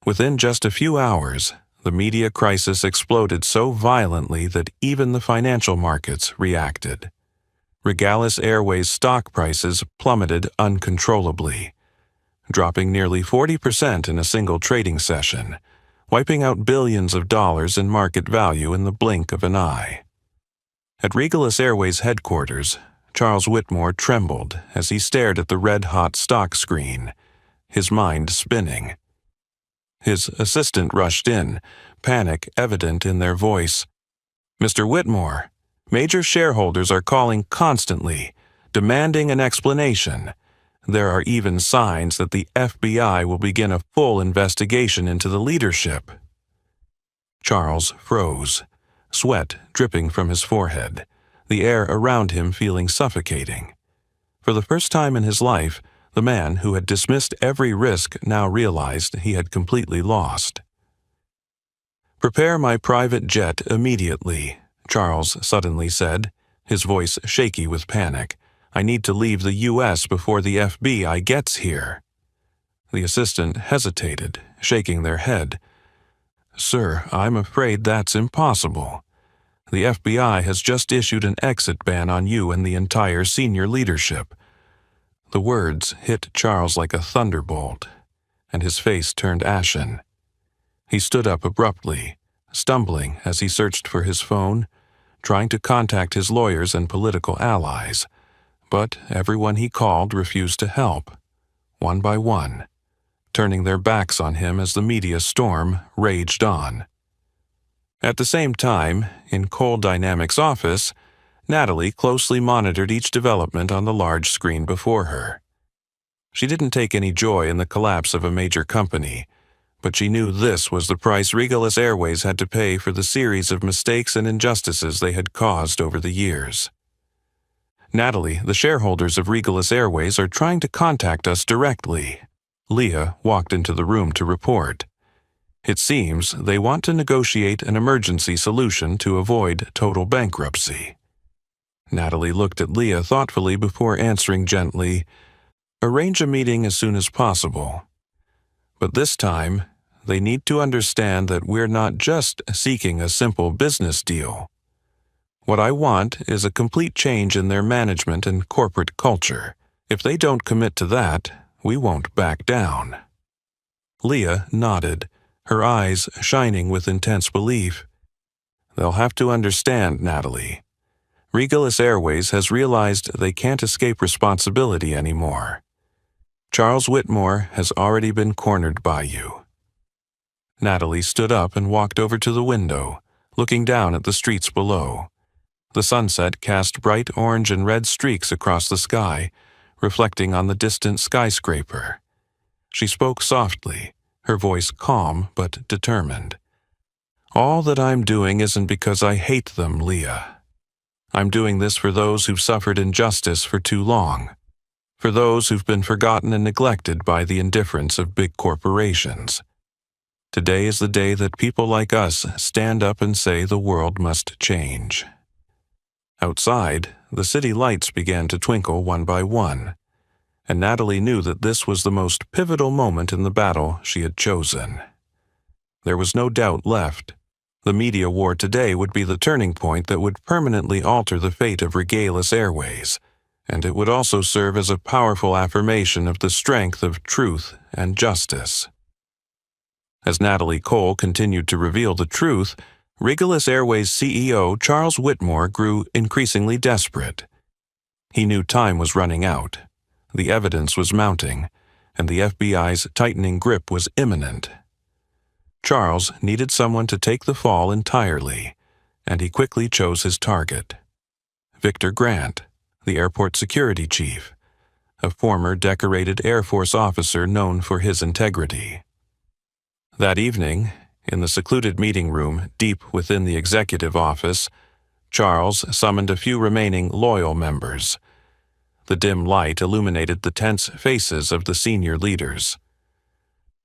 Within just a few hours, the media crisis exploded so violently that even the financial markets reacted. Regalis Airways stock prices plummeted uncontrollably, dropping nearly 40% in a single trading session, wiping out billions of dollars in market value in the blink of an eye. At Regalis Airways headquarters, Charles Whitmore trembled as he stared at the red-hot stock screen, his mind spinning. His assistant rushed in, panic evident in their voice. "Mr. Whitmore, major shareholders are calling constantly, demanding an explanation. There are even signs that the FBI will begin a full investigation into the leadership." Charles froze, sweat dripping from his forehead, the air around him feeling suffocating. For the first time in his life, the man who had dismissed every risk now realized he had completely lost. "Prepare my private jet immediately," Charles suddenly said, his voice shaky with panic. "I need to leave the U.S. before the FBI gets here." The assistant hesitated, shaking their head. "Sir, I'm afraid that's impossible. The FBI has just issued an exit ban on you and the entire senior leadership." The words hit Charles like a thunderbolt, and his face turned ashen. He stood up abruptly, stumbling as he searched for his phone, trying to contact his lawyers and political allies, but everyone he called refused to help, one by one, turning their backs on him as the media storm raged on. At the same time, in Cole Dynamics' office, Natalie closely monitored each development on the large screen before her. She didn't take any joy in the collapse of a major company, but she knew this was the price Regalis Airways had to pay for the series of mistakes and injustices they had caused over the years. "Natalie, the shareholders of Regalis Airways are trying to contact us directly." Leah walked into the room to report. "It seems they want to negotiate an emergency solution to avoid total bankruptcy." Natalie looked at Leah thoughtfully before answering gently, "Arrange a meeting as soon as possible. But this time, they need to understand that we're not just seeking a simple business deal. What I want is a complete change in their management and corporate culture. If they don't commit to that, we won't back down." Leah nodded, her eyes shining with intense belief. "They'll have to understand, Natalie. Regalis Airways has realized they can't escape responsibility anymore. Charles Whitmore has already been cornered by you." Natalie stood up and walked over to the window, looking down at the streets below. The sunset cast bright orange and red streaks across the sky, reflecting on the distant skyscraper. She spoke softly, her voice calm but determined. "All that I'm doing isn't because I hate them, Leah. I'm doing this for those who've suffered injustice for too long, for those who've been forgotten and neglected by the indifference of big corporations. Today is the day that people like us stand up and say the world must change." Outside, the city lights began to twinkle one by one, and Natalie knew that this was the most pivotal moment in the battle she had chosen. There was no doubt left. The media war today would be the turning point that would permanently alter the fate of Regalis Airways, and it would also serve as a powerful affirmation of the strength of truth and justice. As Natalie Cole continued to reveal the truth, Regalis Airways CEO Charles Whitmore grew increasingly desperate. He knew time was running out, the evidence was mounting, and the FBI's tightening grip was imminent. Charles needed someone to take the fall entirely, and he quickly chose his target. Victor Grant, the airport security chief, a former decorated Air Force officer known for his integrity. That evening, in the secluded meeting room deep within the executive office, Charles summoned a few remaining loyal members. The dim light illuminated the tense faces of the senior leaders.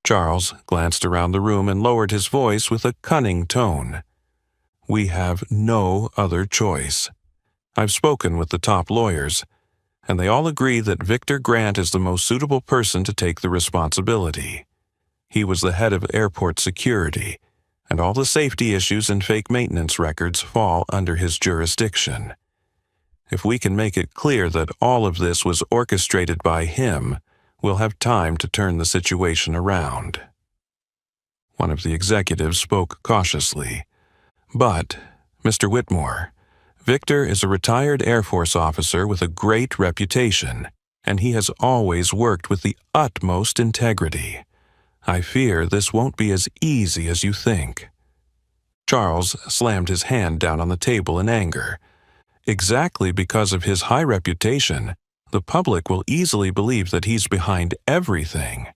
Charles glanced around the room and lowered his voice with a cunning tone. "We have no other choice. I've spoken with the top lawyers, and they all agree that Victor Grant is the most suitable person to take the responsibility. He was the head of airport security, and all the safety issues and fake maintenance records fall under his jurisdiction. If we can make it clear that all of this was orchestrated by him, we'll have time to turn the situation around." One of the executives spoke cautiously. "But, Mr. Whitmore, Victor is a retired Air Force officer with a great reputation, and he has always worked with the utmost integrity. I fear this won't be as easy as you think." Charles slammed his hand down on the table in anger. Exactly because of his high reputation, the public will easily believe that he's behind everything.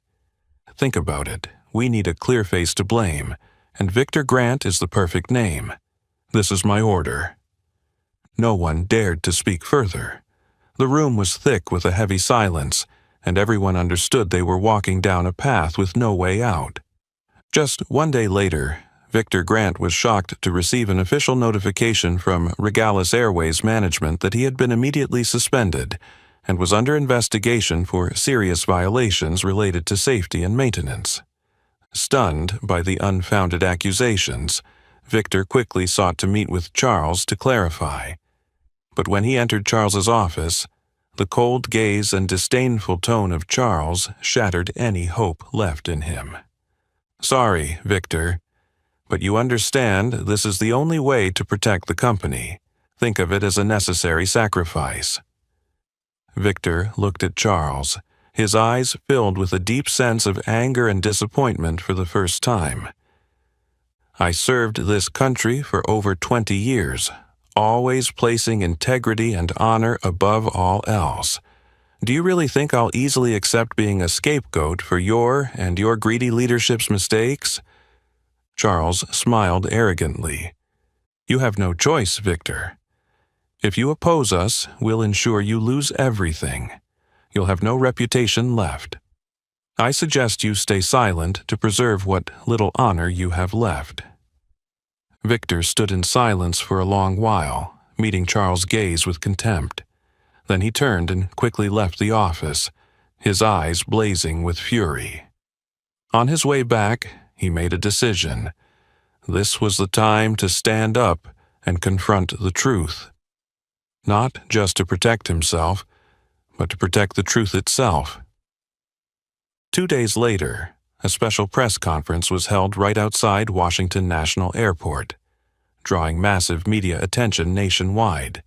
Think about it. We need a clear face to blame, and Victor Grant is the perfect name. This is my order." No one dared to speak further. The room was thick with a heavy silence, and everyone understood they were walking down a path with no way out. Just one day later, Victor Grant was shocked to receive an official notification from Regalis Airways management that he had been immediately suspended, and was under investigation for serious violations related to safety and maintenance. Stunned by the unfounded accusations, Victor quickly sought to meet with Charles to clarify. But when he entered Charles's office, the cold gaze and disdainful tone of Charles shattered any hope left in him. "Sorry, Victor, but you understand this is the only way to protect the company. Think of it as a necessary sacrifice." Victor looked at Charles, his eyes filled with a deep sense of anger and disappointment for the first time. "I served this country for over 20 years, always placing integrity and honor above all else. Do you really think I'll easily accept being a scapegoat for your and your greedy leadership's mistakes?" Charles smiled arrogantly. "You have no choice, Victor. If you oppose us, we'll ensure you lose everything. You'll have no reputation left. I suggest you stay silent to preserve what little honor you have left." Victor stood in silence for a long while, meeting Charles' gaze with contempt. Then he turned and quickly left the office, his eyes blazing with fury. On his way back, he made a decision. This was the time to stand up and confront the truth. Not just to protect himself, but to protect the truth itself. 2 days later, a special press conference was held right outside Washington National Airport, drawing massive media attention nationwide.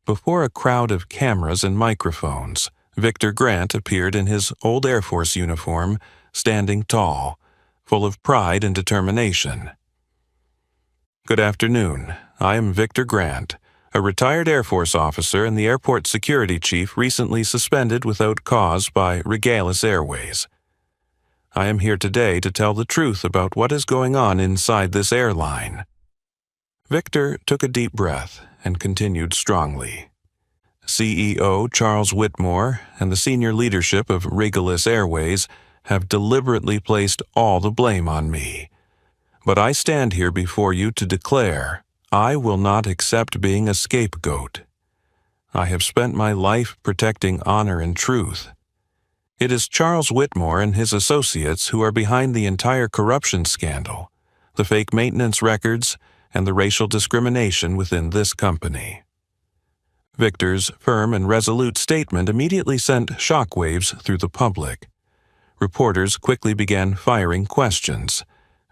Before a crowd of cameras and microphones, Victor Grant appeared in his old Air Force uniform, standing tall, full of pride and determination. "Good afternoon. I am Victor Grant, a retired Air Force officer and the airport security chief recently suspended without cause by Regalis Airways. I am here today to tell the truth about what is going on inside this airline." Victor took a deep breath and continued strongly. "CEO Charles Whitmore and the senior leadership of Regalis Airways have deliberately placed all the blame on me. But I stand here before you to declare I will not accept being a scapegoat. I have spent my life protecting honor and truth. It is Charles Whitmore and his associates who are behind the entire corruption scandal, the fake maintenance records, and the racial discrimination within this company." Victor's firm and resolute statement immediately sent shockwaves through the public. Reporters quickly began firing questions,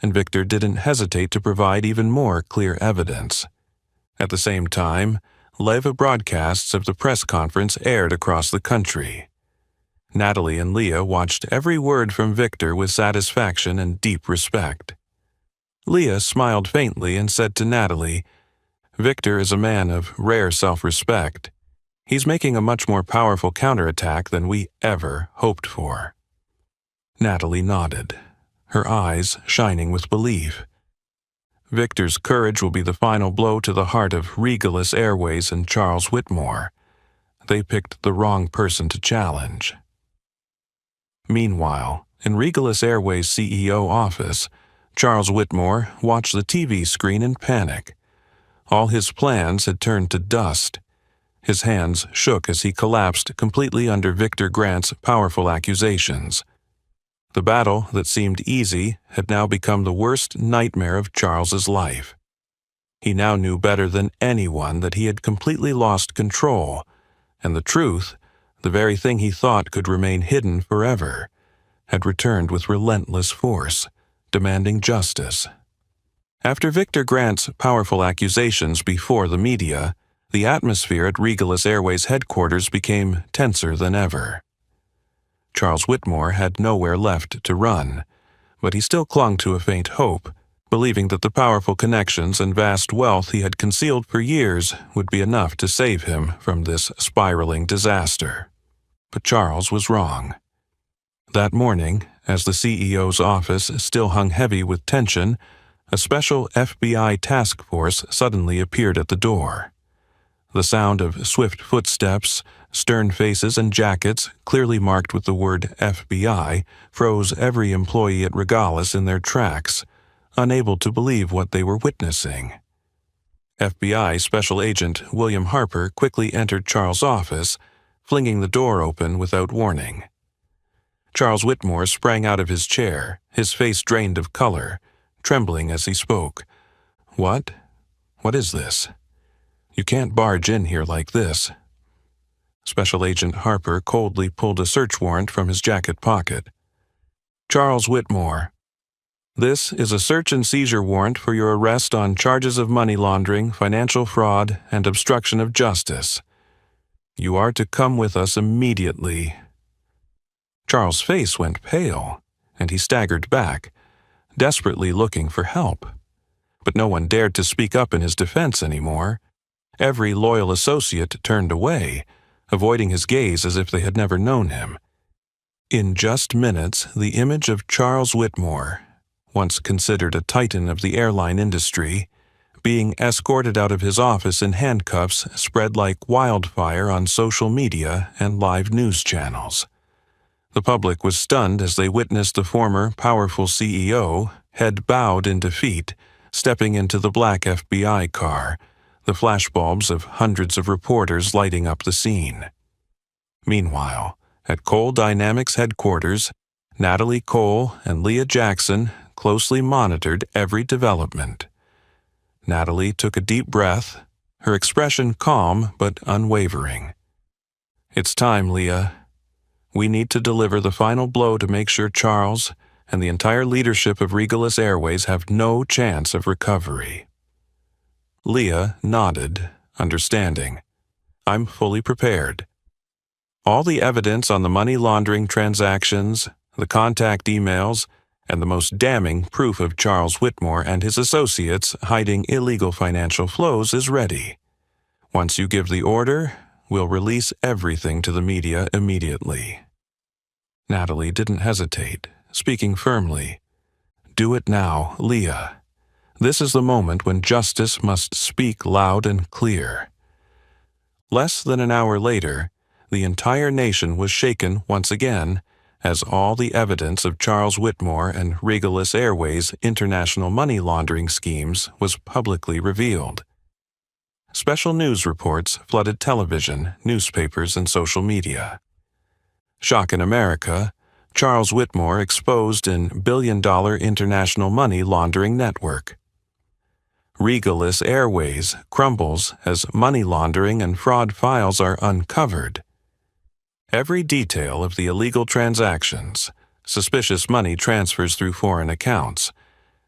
and Victor didn't hesitate to provide even more clear evidence. At the same time, live broadcasts of the press conference aired across the country. Natalie and Leah watched every word from Victor with satisfaction and deep respect. Leah smiled faintly and said to Natalie, "Victor is a man of rare self-respect. He's making a much more powerful counterattack than we ever hoped for." Natalie nodded, her eyes shining with belief. Victor's courage will be the final blow to the heart of Regalis Airways and Charles Whitmore. They picked the wrong person to challenge. Meanwhile, in Regalis Airways' CEO office, Charles Whitmore watched the TV screen in panic. All his plans had turned to dust. His hands shook as he collapsed completely under Victor Grant's powerful accusations. The battle that seemed easy had now become the worst nightmare of Charles's life. He now knew better than anyone that he had completely lost control, and the truth, the very thing he thought could remain hidden forever, had returned with relentless force, demanding justice. After Victor Grant's powerful accusations before the media, the atmosphere at Regalis Airways headquarters became tenser than ever. Charles Whitmore had nowhere left to run, but he still clung to a faint hope, believing that the powerful connections and vast wealth he had concealed for years would be enough to save him from this spiraling disaster. But Charles was wrong. That morning, as the CEO's office still hung heavy with tension, a special FBI task force suddenly appeared at the door. The sound of swift footsteps, stern faces, and jackets, clearly marked with the word FBI, froze every employee at Regalis in their tracks, unable to believe what they were witnessing. FBI Special Agent William Harper quickly entered Charles' office, flinging the door open without warning. Charles Whitmore sprang out of his chair, his face drained of color, trembling as he spoke. "What? What is this? You can't barge in here like this." Special Agent Harper coldly pulled a search warrant from his jacket pocket. "Charles Whitmore, this is a search and seizure warrant for your arrest on charges of money laundering, financial fraud, and obstruction of justice. You are to come with us immediately." Charles' face went pale, and he staggered back, desperately looking for help. But no one dared to speak up in his defense anymore. Every loyal associate turned away, avoiding his gaze as if they had never known him. In just minutes, the image of Charles Whitmore, once considered a titan of the airline industry, being escorted out of his office in handcuffs, spread like wildfire on social media and live news channels. The public was stunned as they witnessed the former powerful CEO, head bowed in defeat, stepping into the black FBI car, the flashbulbs of hundreds of reporters lighting up the scene. Meanwhile, at Cole Dynamics headquarters, Natalie Cole and Leah Jackson closely monitored every development. Natalie took a deep breath, her expression calm but unwavering. "It's time, Leah. We need to deliver the final blow to make sure Charles and the entire leadership of Regalis Airways have no chance of recovery." Leah nodded, understanding. "I'm fully prepared. All the evidence on the money laundering transactions, the contact emails, and the most damning proof of Charles Whitmore and his associates hiding illegal financial flows is ready. Once you give the order, we'll release everything to the media immediately." Natalie didn't hesitate, speaking firmly. "Do it now, Leah. This is the moment when justice must speak loud and clear." Less than an hour later, the entire nation was shaken once again as all the evidence of Charles Whitmore and Regalis Airways' international money laundering schemes was publicly revealed. Special news reports flooded television, newspapers, and social media. Shock in America, Charles Whitmore exposed in billion-dollar international money laundering network. Regalis Airways crumbles as money laundering and fraud files are uncovered. Every detail of the illegal transactions, suspicious money transfers through foreign accounts,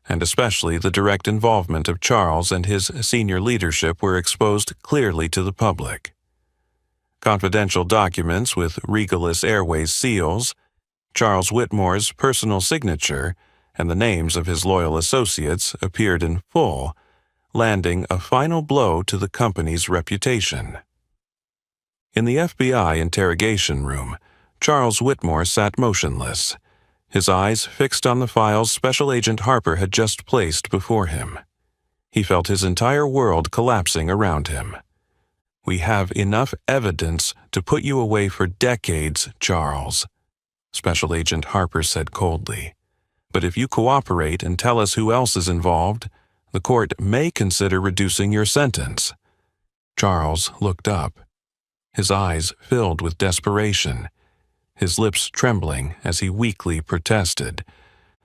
and especially the direct involvement of Charles and his senior leadership were exposed clearly to the public. Confidential documents with Regalis Airways seals, Charles Whitmore's personal signature, and the names of his loyal associates appeared in full, landing a final blow to the company's reputation. In the FBI interrogation room, Charles Whitmore sat motionless, his eyes fixed on the files Special Agent Harper had just placed before him. He felt his entire world collapsing around him. "We have enough evidence to put you away for decades, Charles," Special Agent Harper said coldly. "But if you cooperate and tell us who else is involved, the court may consider reducing your sentence." Charles looked up, his eyes filled with desperation, his lips trembling as he weakly protested.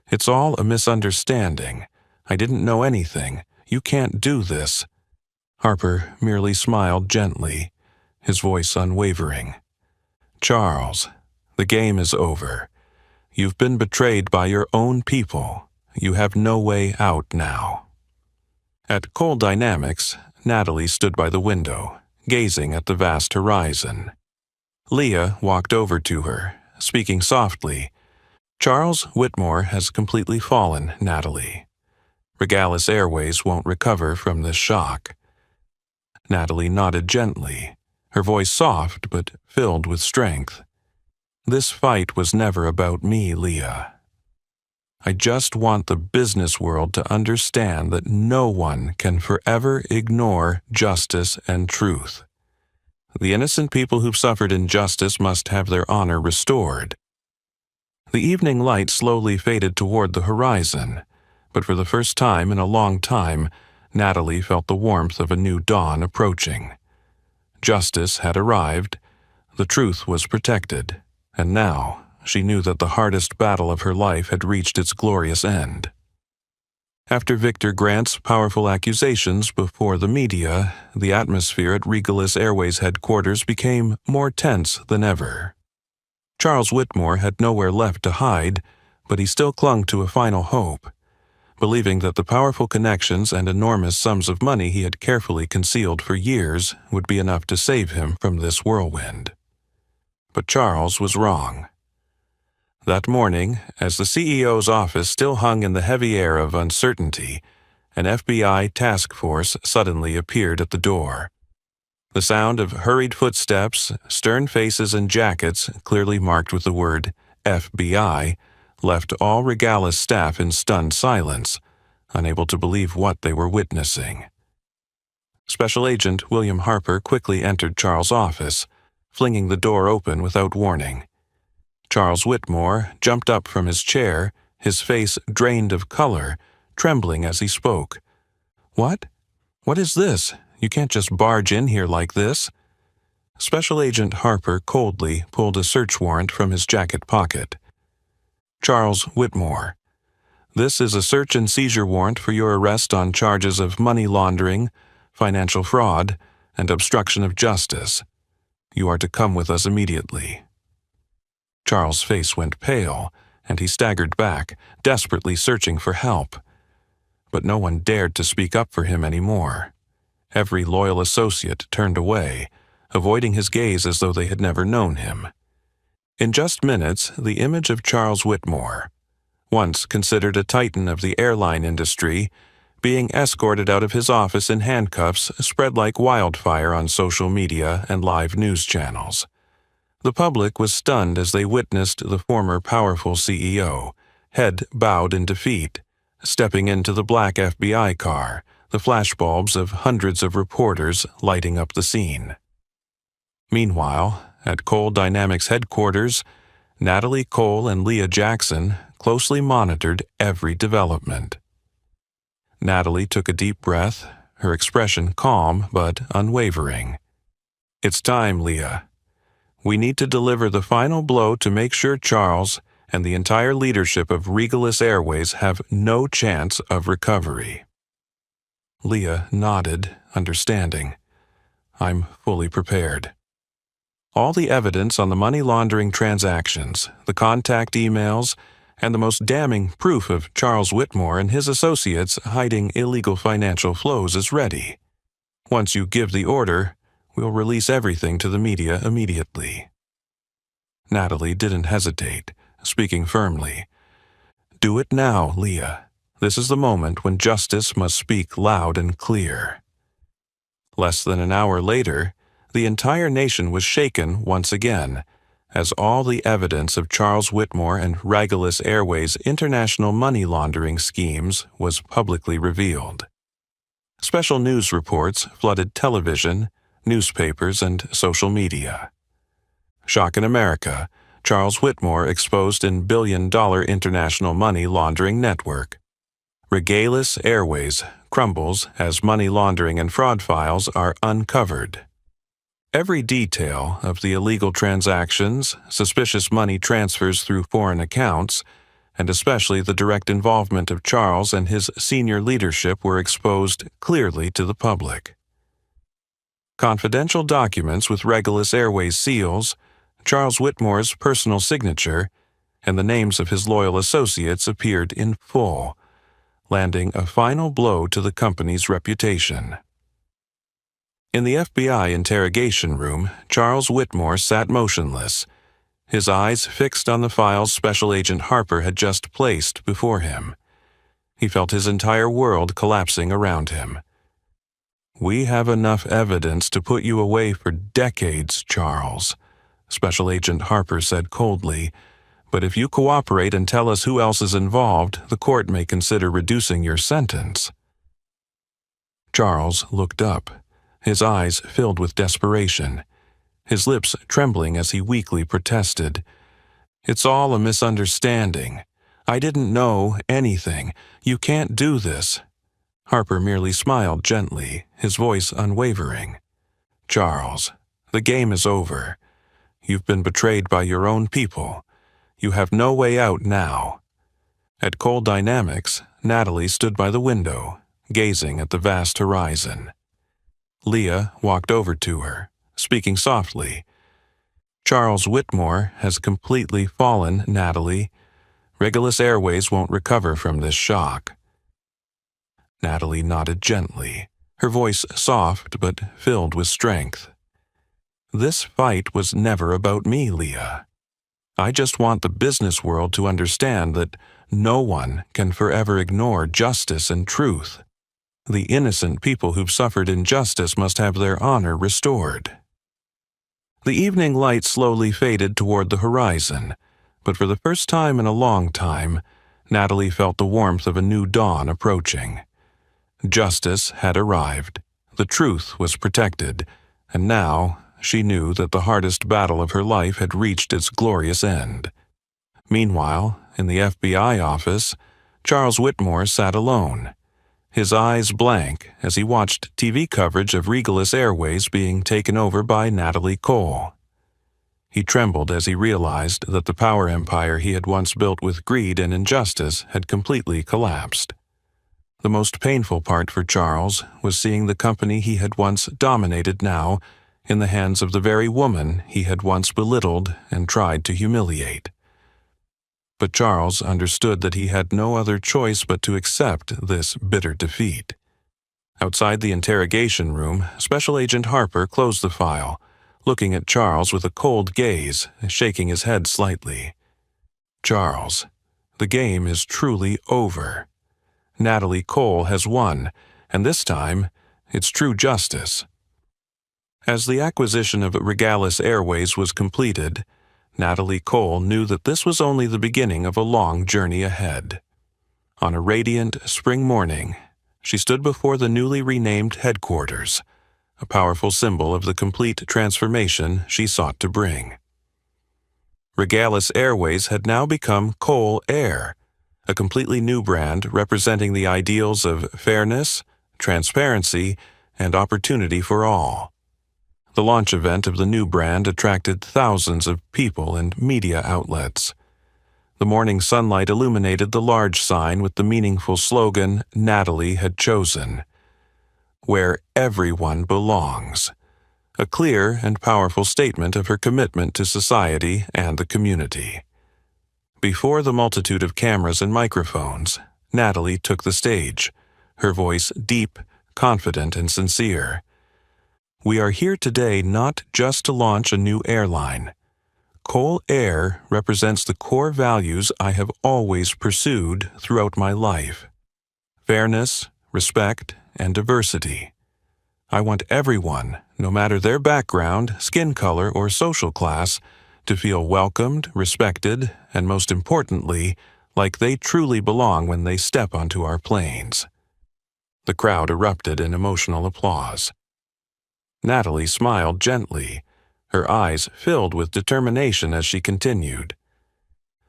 "It's all a misunderstanding. I didn't know anything. You can't do this." Harper merely smiled gently, his voice unwavering. "Charles, the game is over. You've been betrayed by your own people. You have no way out now." At Cole Dynamics, Natalie stood by the window, gazing at the vast horizon. Leah walked over to her, speaking softly. "Charles Whitmore has completely fallen, Natalie. Regalis Airways won't recover from this shock." Natalie nodded gently, her voice soft but filled with strength. "This fight was never about me, Leah. I just want the business world to understand that no one can forever ignore justice and truth. The innocent people who've suffered injustice must have their honor restored." The evening light slowly faded toward the horizon, but for the first time in a long time, Natalie felt the warmth of a new dawn approaching. Justice had arrived, The truth was protected, and now she knew that the hardest battle of her life had reached its glorious end. After Victor Grant's powerful accusations before the media, the atmosphere at Regalis Airways headquarters became more tense than ever. Charles Whitmore had nowhere left to hide, but he still clung to a final hope, believing that the powerful connections and enormous sums of money he had carefully concealed for years would be enough to save him from this whirlwind. But Charles was wrong. That morning, as the CEO's office still hung in the heavy air of uncertainty, an FBI task force suddenly appeared at the door. The sound of hurried footsteps, stern faces, and jackets clearly marked with the word FBI left all Regalis staff in stunned silence, unable to believe what they were witnessing. Special Agent William Harper quickly entered Charles' office, flinging the door open without warning. Charles Whitmore jumped up from his chair, his face drained of color, trembling as he spoke. "What? What is this? You can't just barge in here like this." Special Agent Harper coldly pulled a search warrant from his jacket pocket. "Charles Whitmore, this is a search and seizure warrant for your arrest on charges of money laundering, financial fraud, and obstruction of justice. You are to come with us immediately." Charles' face went pale, and he staggered back, desperately searching for help. But no one dared to speak up for him anymore. Every loyal associate turned away, avoiding his gaze as though they had never known him. In just minutes, the image of Charles Whitmore, once considered a titan of the airline industry, being escorted out of his office in handcuffs, spread like wildfire on social media and live news channels. The public was stunned as they witnessed the former powerful CEO, head bowed in defeat, stepping into the black FBI car, the flashbulbs of hundreds of reporters lighting up the scene. Meanwhile, at Cole Dynamics headquarters, Natalie Cole and Leah Jackson closely monitored every development. Natalie took a deep breath, her expression calm but unwavering. "It's time, Leah. We need to deliver the final blow to make sure Charles and the entire leadership of Regalis Airways have no chance of recovery." Leah nodded, understanding. "I'm fully prepared." All the evidence on the money laundering transactions, the contact emails, and the most damning proof of Charles Whitmore and his associates hiding illegal financial flows is ready. Once you give the order, we'll release everything to the media immediately. Natalie didn't hesitate, speaking firmly. "Do it now, Leah. This is the moment when justice must speak loud and clear." Less than an hour later, the entire nation was shaken once again, as all the evidence of Charles Whitmore and Regalis Airways' international money laundering schemes was publicly revealed. Special news reports flooded television, newspapers, and social media. Shock in America, Charles Whitmore exposed in billion-dollar international money laundering network. Regalis Airways crumbles as money laundering and fraud files are uncovered. Every detail of the illegal transactions, suspicious money transfers through foreign accounts, and especially the direct involvement of Charles and his senior leadership were exposed clearly to the public. Confidential documents with Regalis Airways seals, Charles Whitmore's personal signature, and the names of his loyal associates appeared in full, landing a final blow to the company's reputation. In the FBI interrogation room, Charles Whitmore sat motionless, his eyes fixed on the files Special Agent Harper had just placed before him. He felt his entire world collapsing around him. "We have enough evidence to put you away for decades, Charles," Special Agent Harper said coldly, "but if you cooperate and tell us who else is involved, the court may consider reducing your sentence." Charles looked up, his eyes filled with desperation, his lips trembling as he weakly protested. "It's all a misunderstanding. I didn't know anything. You can't do this." Harper merely smiled gently, his voice unwavering. "Charles, the game is over. You've been betrayed by your own people. You have no way out now." At Cole Dynamics, Natalie stood by the window, gazing at the vast horizon. Leah walked over to her, speaking softly. "Charles Whitmore has completely fallen, Natalie. Regulus Airways won't recover from this shock." Natalie nodded gently, her voice soft but filled with strength. "This fight was never about me, Leah. I just want the business world to understand that no one can forever ignore justice and truth. The innocent people who've suffered injustice must have their honor restored." The evening light slowly faded toward the horizon, but for the first time in a long time, Natalie felt the warmth of a new dawn approaching. Justice had arrived, the truth was protected, and now she knew that the hardest battle of her life had reached its glorious end. Meanwhile, in the FBI office, Charles Whitmore sat alone, his eyes blank as he watched TV coverage of Regulus Airways being taken over by Natalie Cole. He trembled as he realized that the power empire he had once built with greed and injustice had completely collapsed. The most painful part for Charles was seeing the company he had once dominated now in the hands of the very woman he had once belittled and tried to humiliate. But Charles understood that he had no other choice but to accept this bitter defeat. Outside the interrogation room, Special Agent Harper closed the file, looking at Charles with a cold gaze, shaking his head slightly. "Charles, the game is truly over. Natalie Cole has won, and this time, it's true justice." As the acquisition of Regulus Airways was completed, Natalie Cole knew that this was only the beginning of a long journey ahead. On a radiant spring morning, she stood before the newly renamed headquarters, a powerful symbol of the complete transformation she sought to bring. Regulus Airways had now become Cole Air, a completely new brand representing the ideals of fairness, transparency, and opportunity for all. The launch event of the new brand attracted thousands of people and media outlets. The morning sunlight illuminated the large sign with the meaningful slogan Natalie had chosen, "Where everyone belongs," a clear and powerful statement of her commitment to society and the community. Before the multitude of cameras and microphones, Natalie took the stage, her voice deep, confident, and sincere. "We are here today not just to launch a new airline. Cole Air represents the core values I have always pursued throughout my life: fairness, respect, and diversity. I want everyone, no matter their background, skin color, or social class, to feel welcomed, respected, and most importantly, like they truly belong when they step onto our planes." The crowd erupted in emotional applause. Natalie smiled gently, her eyes filled with determination as she continued.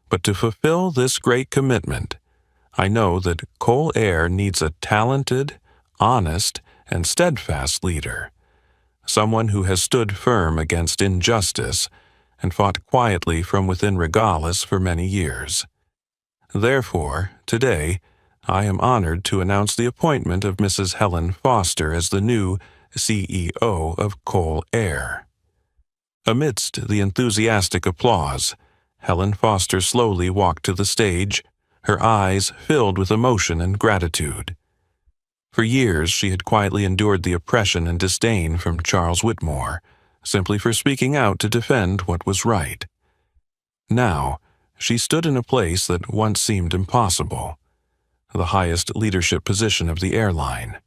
"But to fulfill this great commitment, I know that Cole Air needs a talented, honest, and steadfast leader, someone who has stood firm against injustice and fought quietly from within Regulus for many years. Therefore, today, I am honored to announce the appointment of Mrs. Helen Foster as the new CEO of Cole Air." Amidst the enthusiastic applause, Helen Foster slowly walked to the stage, her eyes filled with emotion and gratitude. For years she had quietly endured the oppression and disdain from Charles Whitmore, simply for speaking out to defend what was right. Now, she stood in a place that once seemed impossible, the highest leadership position of the airline.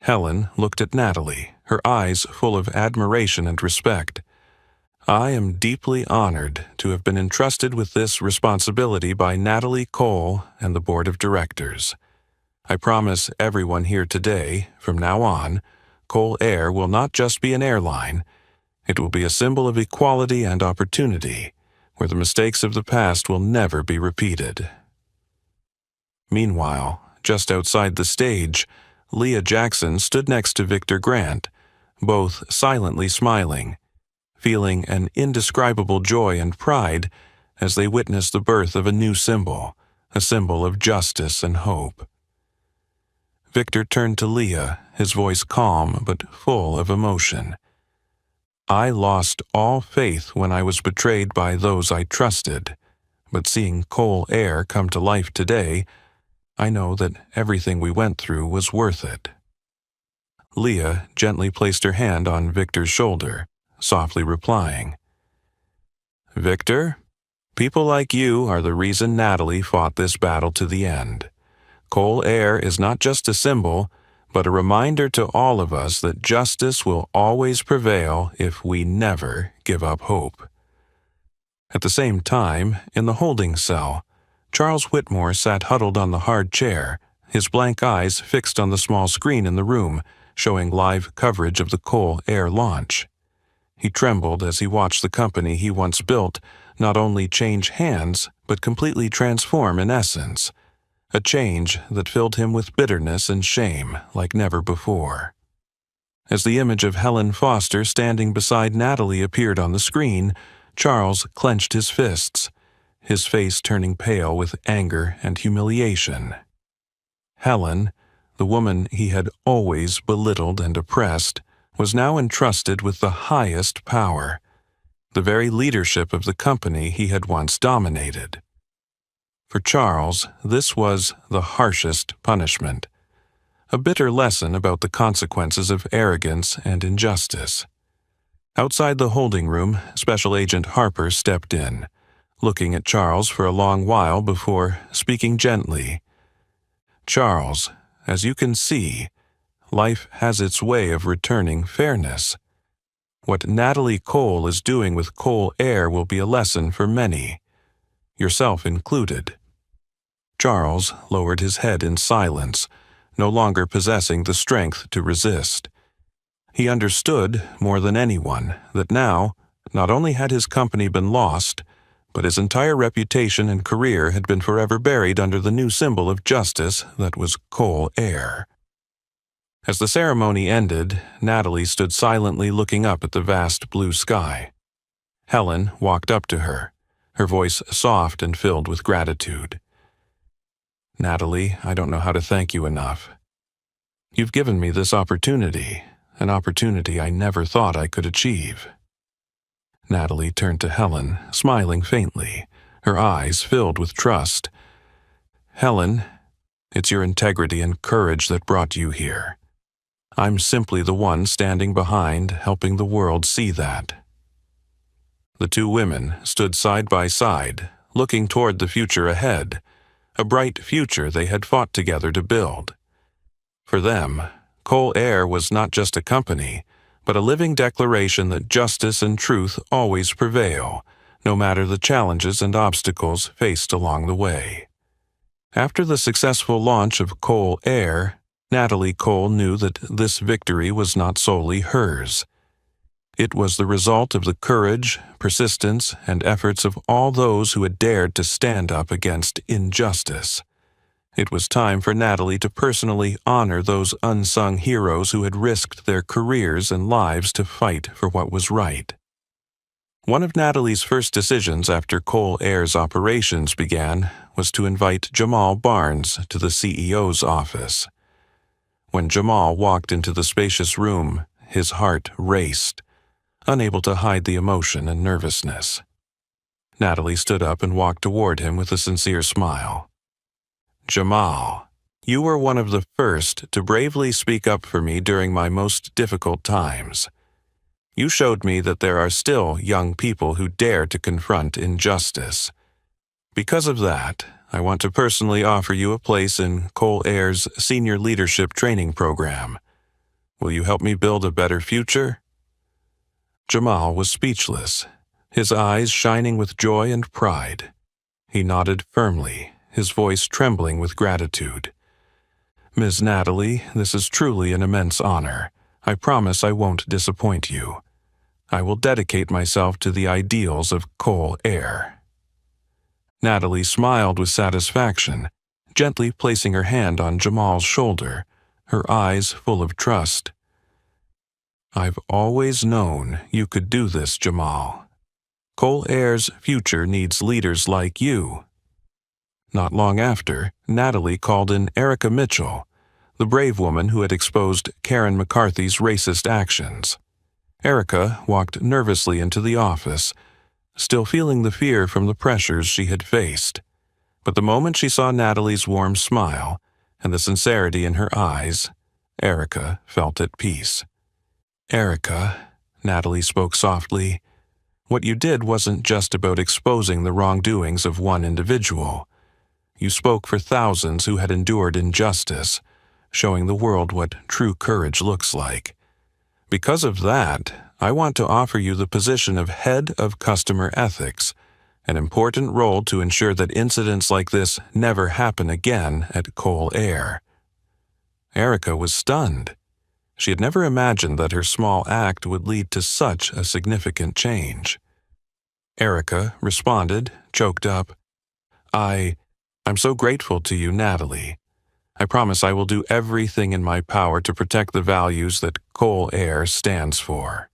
Helen looked at Natalie, her eyes full of admiration and respect. "I am deeply honored to have been entrusted with this responsibility by Natalie Cole and the board of directors. I promise everyone here today, from now on, Cole Air will not just be an airline. It will be a symbol of equality and opportunity, where the mistakes of the past will never be repeated." Meanwhile, just outside the stage, Leah Jackson stood next to Victor Grant, both silently smiling. feeling an indescribable joy and pride as they witnessed the birth of a new symbol, a symbol of justice and hope. Victor turned to Leah, his voice calm but full of emotion. "I lost all faith when I was betrayed by those I trusted, but seeing Cole Air come to life today, I know that everything we went through was worth it." Leah gently placed her hand on Victor's shoulder, softly replying, "Victor, people like you are the reason Natalie fought this battle to the end. Cole Air is not just a symbol, but a reminder to all of us that justice will always prevail if we never give up hope." At the same time, in the holding cell, Charles Whitmore sat huddled on the hard chair, his blank eyes fixed on the small screen in the room, showing live coverage of the Cole Air launch. He trembled as he watched the company he once built not only change hands, but completely transform in essence, a change that filled him with bitterness and shame like never before. As the image of Helen Foster standing beside Natalie appeared on the screen, Charles clenched his fists, his face turning pale with anger and humiliation. Helen, the woman he had always belittled and oppressed, was now entrusted with the highest power, the very leadership of the company he had once dominated. For Charles, this was the harshest punishment, a bitter lesson about the consequences of arrogance and injustice. Outside the holding room, Special Agent Harper stepped in, looking at Charles for a long while before speaking gently. "Charles, as you can see, life has its way of returning fairness. What Natalie Cole is doing with Cole Air will be a lesson for many, yourself included." Charles lowered his head in silence, no longer possessing the strength to resist. He understood, more than anyone, that now, not only had his company been lost, but his entire reputation and career had been forever buried under the new symbol of justice that was Cole Air. As the ceremony ended, Natalie stood silently looking up at the vast blue sky. Helen walked up to her, her voice soft and filled with gratitude. "Natalie, I don't know how to thank you enough. You've given me this opportunity, an opportunity I never thought I could achieve." Natalie turned to Helen, smiling faintly, her eyes filled with trust. "Helen, it's your integrity and courage that brought you here. I'm simply the one standing behind, helping the world see that." The two women stood side by side, looking toward the future ahead, a bright future they had fought together to build. For them, Cole Air was not just a company, but a living declaration that justice and truth always prevail, no matter the challenges and obstacles faced along the way. After the successful launch of Cole Air, Natalie Cole knew that this victory was not solely hers. It was the result of the courage, persistence, and efforts of all those who had dared to stand up against injustice. It was time for Natalie to personally honor those unsung heroes who had risked their careers and lives to fight for what was right. One of Natalie's first decisions after Cole Air's operations began was to invite Jamal Barnes to the CEO's office. When Jamal walked into the spacious room, his heart raced, unable to hide the emotion and nervousness. Natalie stood up and walked toward him with a sincere smile. "Jamal, you were one of the first to bravely speak up for me during my most difficult times. You showed me that there are still young people who dare to confront injustice. Because of that, I want to personally offer you a place in Cole Air's Senior Leadership Training Program. Will you help me build a better future?" Jamal was speechless, his eyes shining with joy and pride. He nodded firmly, his voice trembling with gratitude. "Ms. Natalie, this is truly an immense honor. I promise I won't disappoint you. I will dedicate myself to the ideals of Cole Air." Natalie smiled with satisfaction, gently placing her hand on Jamal's shoulder, her eyes full of trust. I've always known you could do this, Jamal. Cole Air's future needs leaders like you. Not long after, Natalie called in Erica Mitchell, the brave woman who had exposed Karen McCarthy's racist actions. Erica walked nervously into the office, still feeling the fear from the pressures she had faced. But the moment she saw Natalie's warm smile and the sincerity in her eyes, Erica felt at peace. Erica, Natalie spoke softly, what you did wasn't just about exposing the wrongdoings of one individual. You spoke for thousands who had endured injustice, showing the world what true courage looks like. Because of that, I want to offer you the position of Head of Customer Ethics, an important role to ensure that incidents like this never happen again at Cole Air. Erica was stunned. She had never imagined that her small act would lead to such a significant change. Erica responded, choked up, I'm so grateful to you, Natalie. I promise I will do everything in my power to protect the values that Cole Air stands for.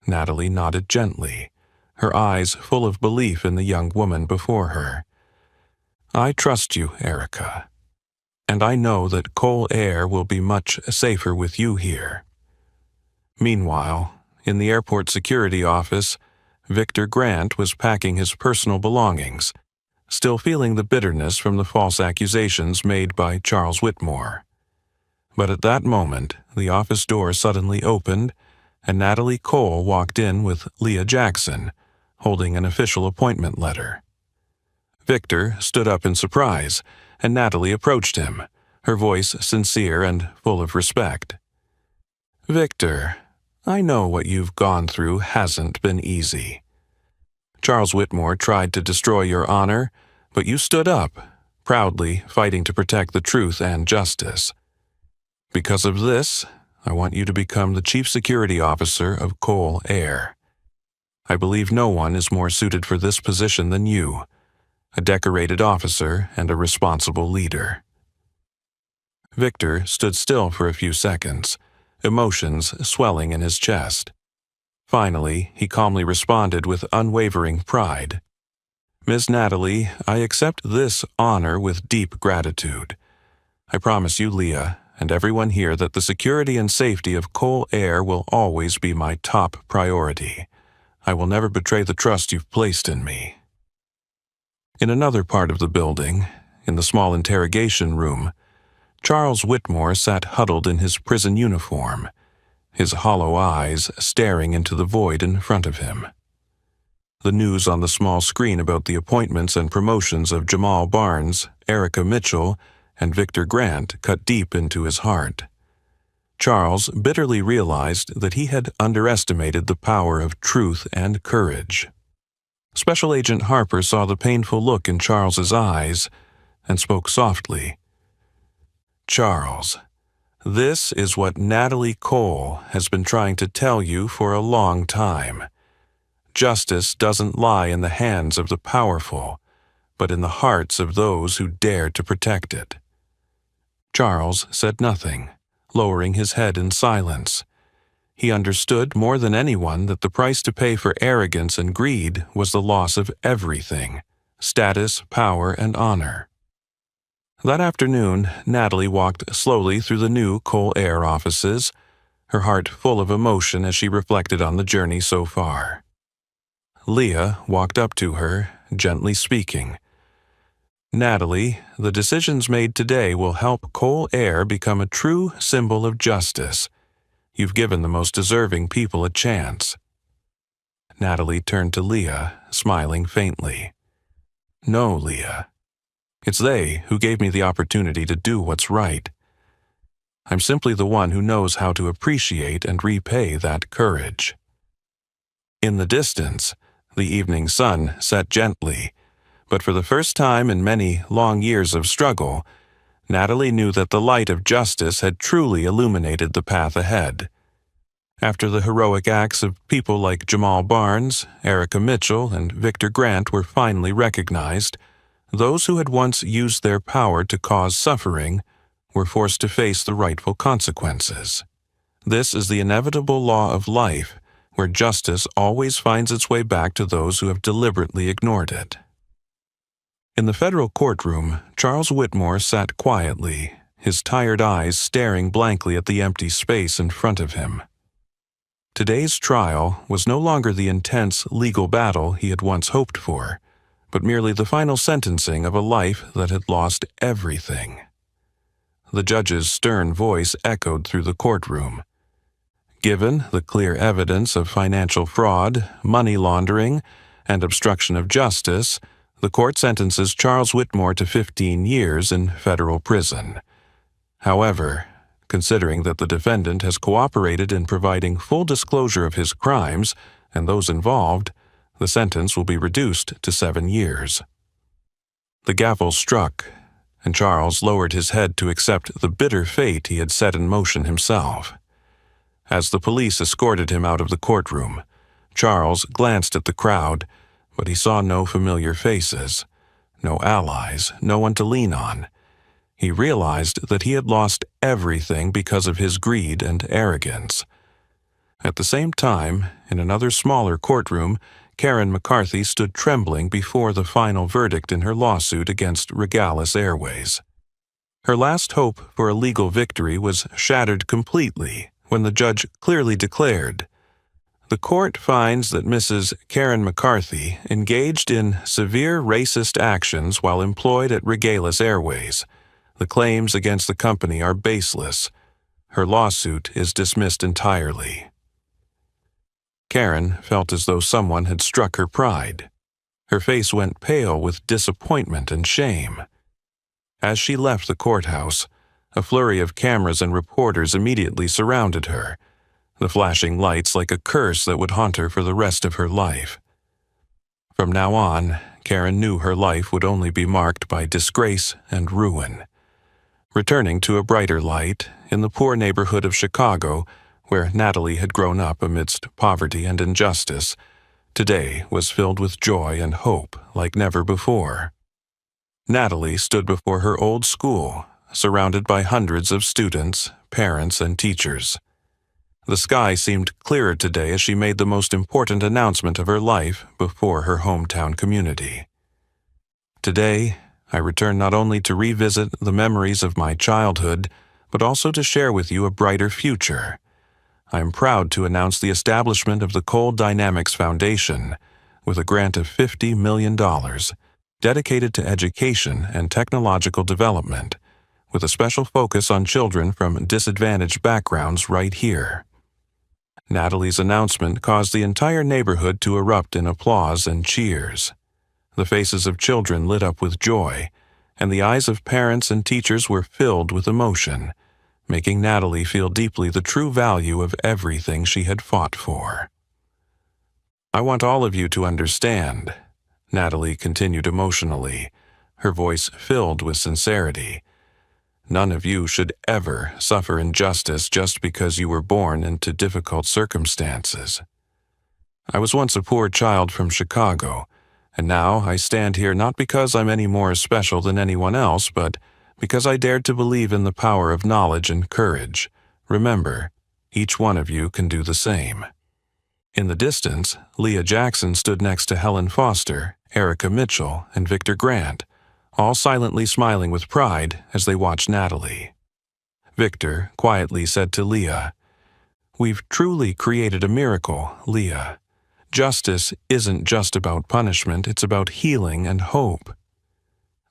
Natalie nodded gently, her eyes full of belief in the young woman before her. I trust you, Erica, and I know that Cole Air will be much safer with you here. Meanwhile, in the airport security office, Victor Grant was packing his personal belongings, still feeling the bitterness from the false accusations made by Charles Whitmore. But at that moment, the office door suddenly opened, and Natalie Cole walked in with Leah Jackson, holding an official appointment letter. Victor stood up in surprise, and Natalie approached him, her voice sincere and full of respect. Victor, I know what you've gone through hasn't been easy. Charles Whitmore tried to destroy your honor, but you stood up, proudly fighting to protect the truth and justice. Because of this, I want you to become the Chief Security Officer of Cole Air. I believe no one is more suited for this position than you, a decorated officer and a responsible leader. Victor stood still for a few seconds, emotions swelling in his chest. Finally, he calmly responded with unwavering pride. Miss Natalie, I accept this honor with deep gratitude. I promise you, Leah, and everyone here that the security and safety of Cole Air will always be my top priority. I will never betray the trust you've placed in me. In another part of the building, in the small interrogation room, Charles Whitmore sat huddled in his prison uniform, his hollow eyes staring into the void in front of him. The news on the small screen about the appointments and promotions of Jamal Barnes, Erica Mitchell, and Victor Grant cut deep into his heart. Charles bitterly realized that he had underestimated the power of truth and courage. Special Agent Harper saw the painful look in Charles's eyes and spoke softly. Charles, this is what Natalie Cole has been trying to tell you for a long time. Justice doesn't lie in the hands of the powerful, but in the hearts of those who dare to protect it. Charles said nothing, lowering his head in silence. He understood more than anyone that the price to pay for arrogance and greed was the loss of everything: status, power, and honor. That afternoon, Natalie walked slowly through the new Cole Air offices, her heart full of emotion as she reflected on the journey so far. Leah walked up to her, gently speaking. Natalie, the decisions made today will help Cole Air become a true symbol of justice. You've given the most deserving people a chance. Natalie turned to Leah, smiling faintly. No, Leah. It's they who gave me the opportunity to do what's right. I'm simply the one who knows how to appreciate and repay that courage. In the distance, the evening sun set gently, but for the first time in many long years of struggle, Natalie knew that the light of justice had truly illuminated the path ahead. After the heroic acts of people like Jamal Barnes, Erica Mitchell, and Victor Grant were finally recognized, those who had once used their power to cause suffering were forced to face the rightful consequences. This is the inevitable law of life, where justice always finds its way back to those who have deliberately ignored it. In the federal courtroom, Charles Whitmore sat quietly, his tired eyes staring blankly at the empty space in front of him. Today's trial was no longer the intense legal battle he had once hoped for, but merely the final sentencing of a life that had lost everything. The judge's stern voice echoed through the courtroom. Given the clear evidence of financial fraud, money laundering, and obstruction of justice, the court sentences Charles Whitmore to 15 years in federal prison. However, considering that the defendant has cooperated in providing full disclosure of his crimes and those involved, the sentence will be reduced to 7 years. The gavel struck, and Charles lowered his head to accept the bitter fate he had set in motion himself. As the police escorted him out of the courtroom, Charles glanced at the crowd, but he saw no familiar faces, no allies, no one to lean on. He realized that he had lost everything because of his greed and arrogance. At the same time, in another smaller courtroom, Karen McCarthy stood trembling before the final verdict in her lawsuit against Regalis Airways. Her last hope for a legal victory was shattered completely when the judge clearly declared, "The court finds that Mrs. Karen McCarthy engaged in severe racist actions while employed at Regalis Airways. The claims against the company are baseless. Her lawsuit is dismissed entirely." Karen felt as though someone had struck her pride. Her face went pale with disappointment and shame. As she left the courthouse, a flurry of cameras and reporters immediately surrounded her, the flashing lights like a curse that would haunt her for the rest of her life. From now on, Karen knew her life would only be marked by disgrace and ruin. Returning to a brighter light, in the poor neighborhood of Chicago, where Natalie had grown up amidst poverty and injustice, today was filled with joy and hope like never before. Natalie stood before her old school, surrounded by hundreds of students, parents, and teachers. The sky seemed clearer today as she made the most important announcement of her life before her hometown community. "Today, I return not only to revisit the memories of my childhood, but also to share with you a brighter future. I am proud to announce the establishment of the Coal Dynamics Foundation, with a grant of $50 million, dedicated to education and technological development, with a special focus on children from disadvantaged backgrounds right here." Natalie's announcement caused the entire neighborhood to erupt in applause and cheers. The faces of children lit up with joy, and the eyes of parents and teachers were filled with emotion, making Natalie feel deeply the true value of everything she had fought for. "I want all of you to understand," Natalie continued emotionally, her voice filled with sincerity. "None of you should ever suffer injustice just because you were born into difficult circumstances. I was once a poor child from Chicago, and now I stand here not because I'm any more special than anyone else, but because I dared to believe in the power of knowledge and courage. Remember, each one of you can do the same." In the distance, Leah Jackson stood next to Helen Foster, Erica Mitchell, and Victor Grant, all silently smiling with pride as they watched Natalie. Victor quietly said to Leah, "We've truly created a miracle, Leah. Justice isn't just about punishment, it's about healing and hope."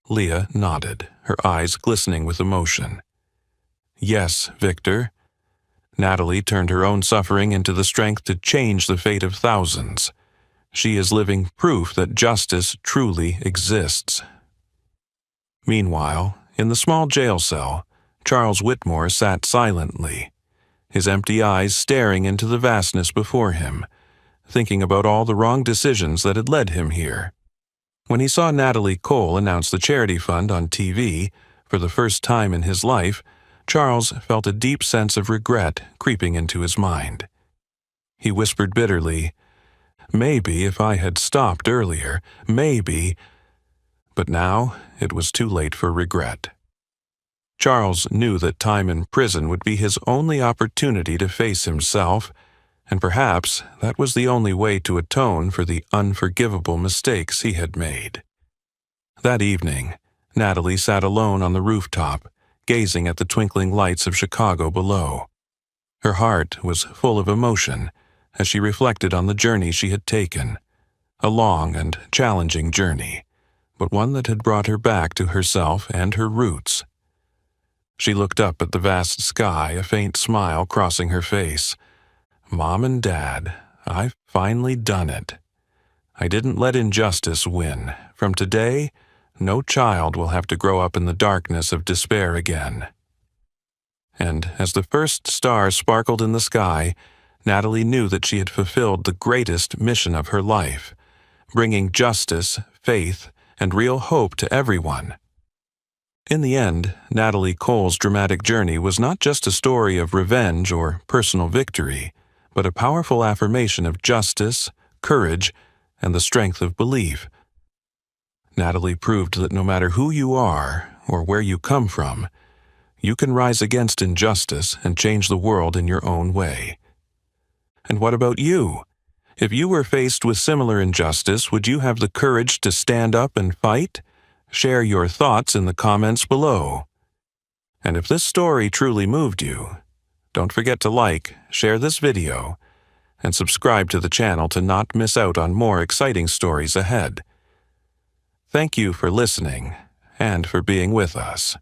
Leah nodded, her eyes glistening with emotion. "Yes, Victor." Natalie turned her own suffering into the strength to change the fate of thousands. She is living proof that justice truly exists. Meanwhile, in the small jail cell, Charles Whitmore sat silently, his empty eyes staring into the vastness before him, thinking about all the wrong decisions that had led him here. When he saw Natalie Cole announce the charity fund on TV for the first time in his life, Charles felt a deep sense of regret creeping into his mind. He whispered bitterly, "Maybe if I had stopped earlier, maybe—" But now it was too late for regret. Charles knew that time in prison would be his only opportunity to face himself, and perhaps that was the only way to atone for the unforgivable mistakes he had made. That evening, Natalie sat alone on the rooftop, gazing at the twinkling lights of Chicago below. Her heart was full of emotion as she reflected on the journey she had taken, a long and challenging journey, but one that had brought her back to herself and her roots. She looked up at the vast sky, a faint smile crossing her face. Mom and Dad, I've finally done it. I didn't let injustice win. From today, no child will have to grow up in the darkness of despair again. And as the first star sparkled in the sky, Natalie knew that she had fulfilled the greatest mission of her life, bringing justice, faith, and real hope to everyone. In the end, Natalie Cole's dramatic journey was not just a story of revenge or personal victory, but a powerful affirmation of justice, courage, and the strength of belief. Natalie proved that no matter who you are or where you come from, you can rise against injustice and change the world in your own way. And what about you? If you were faced with similar injustice, would you have the courage to stand up and fight? Share your thoughts in the comments below. And if this story truly moved you, don't forget to like, share this video, and subscribe to the channel to not miss out on more exciting stories ahead. Thank you for listening and for being with us.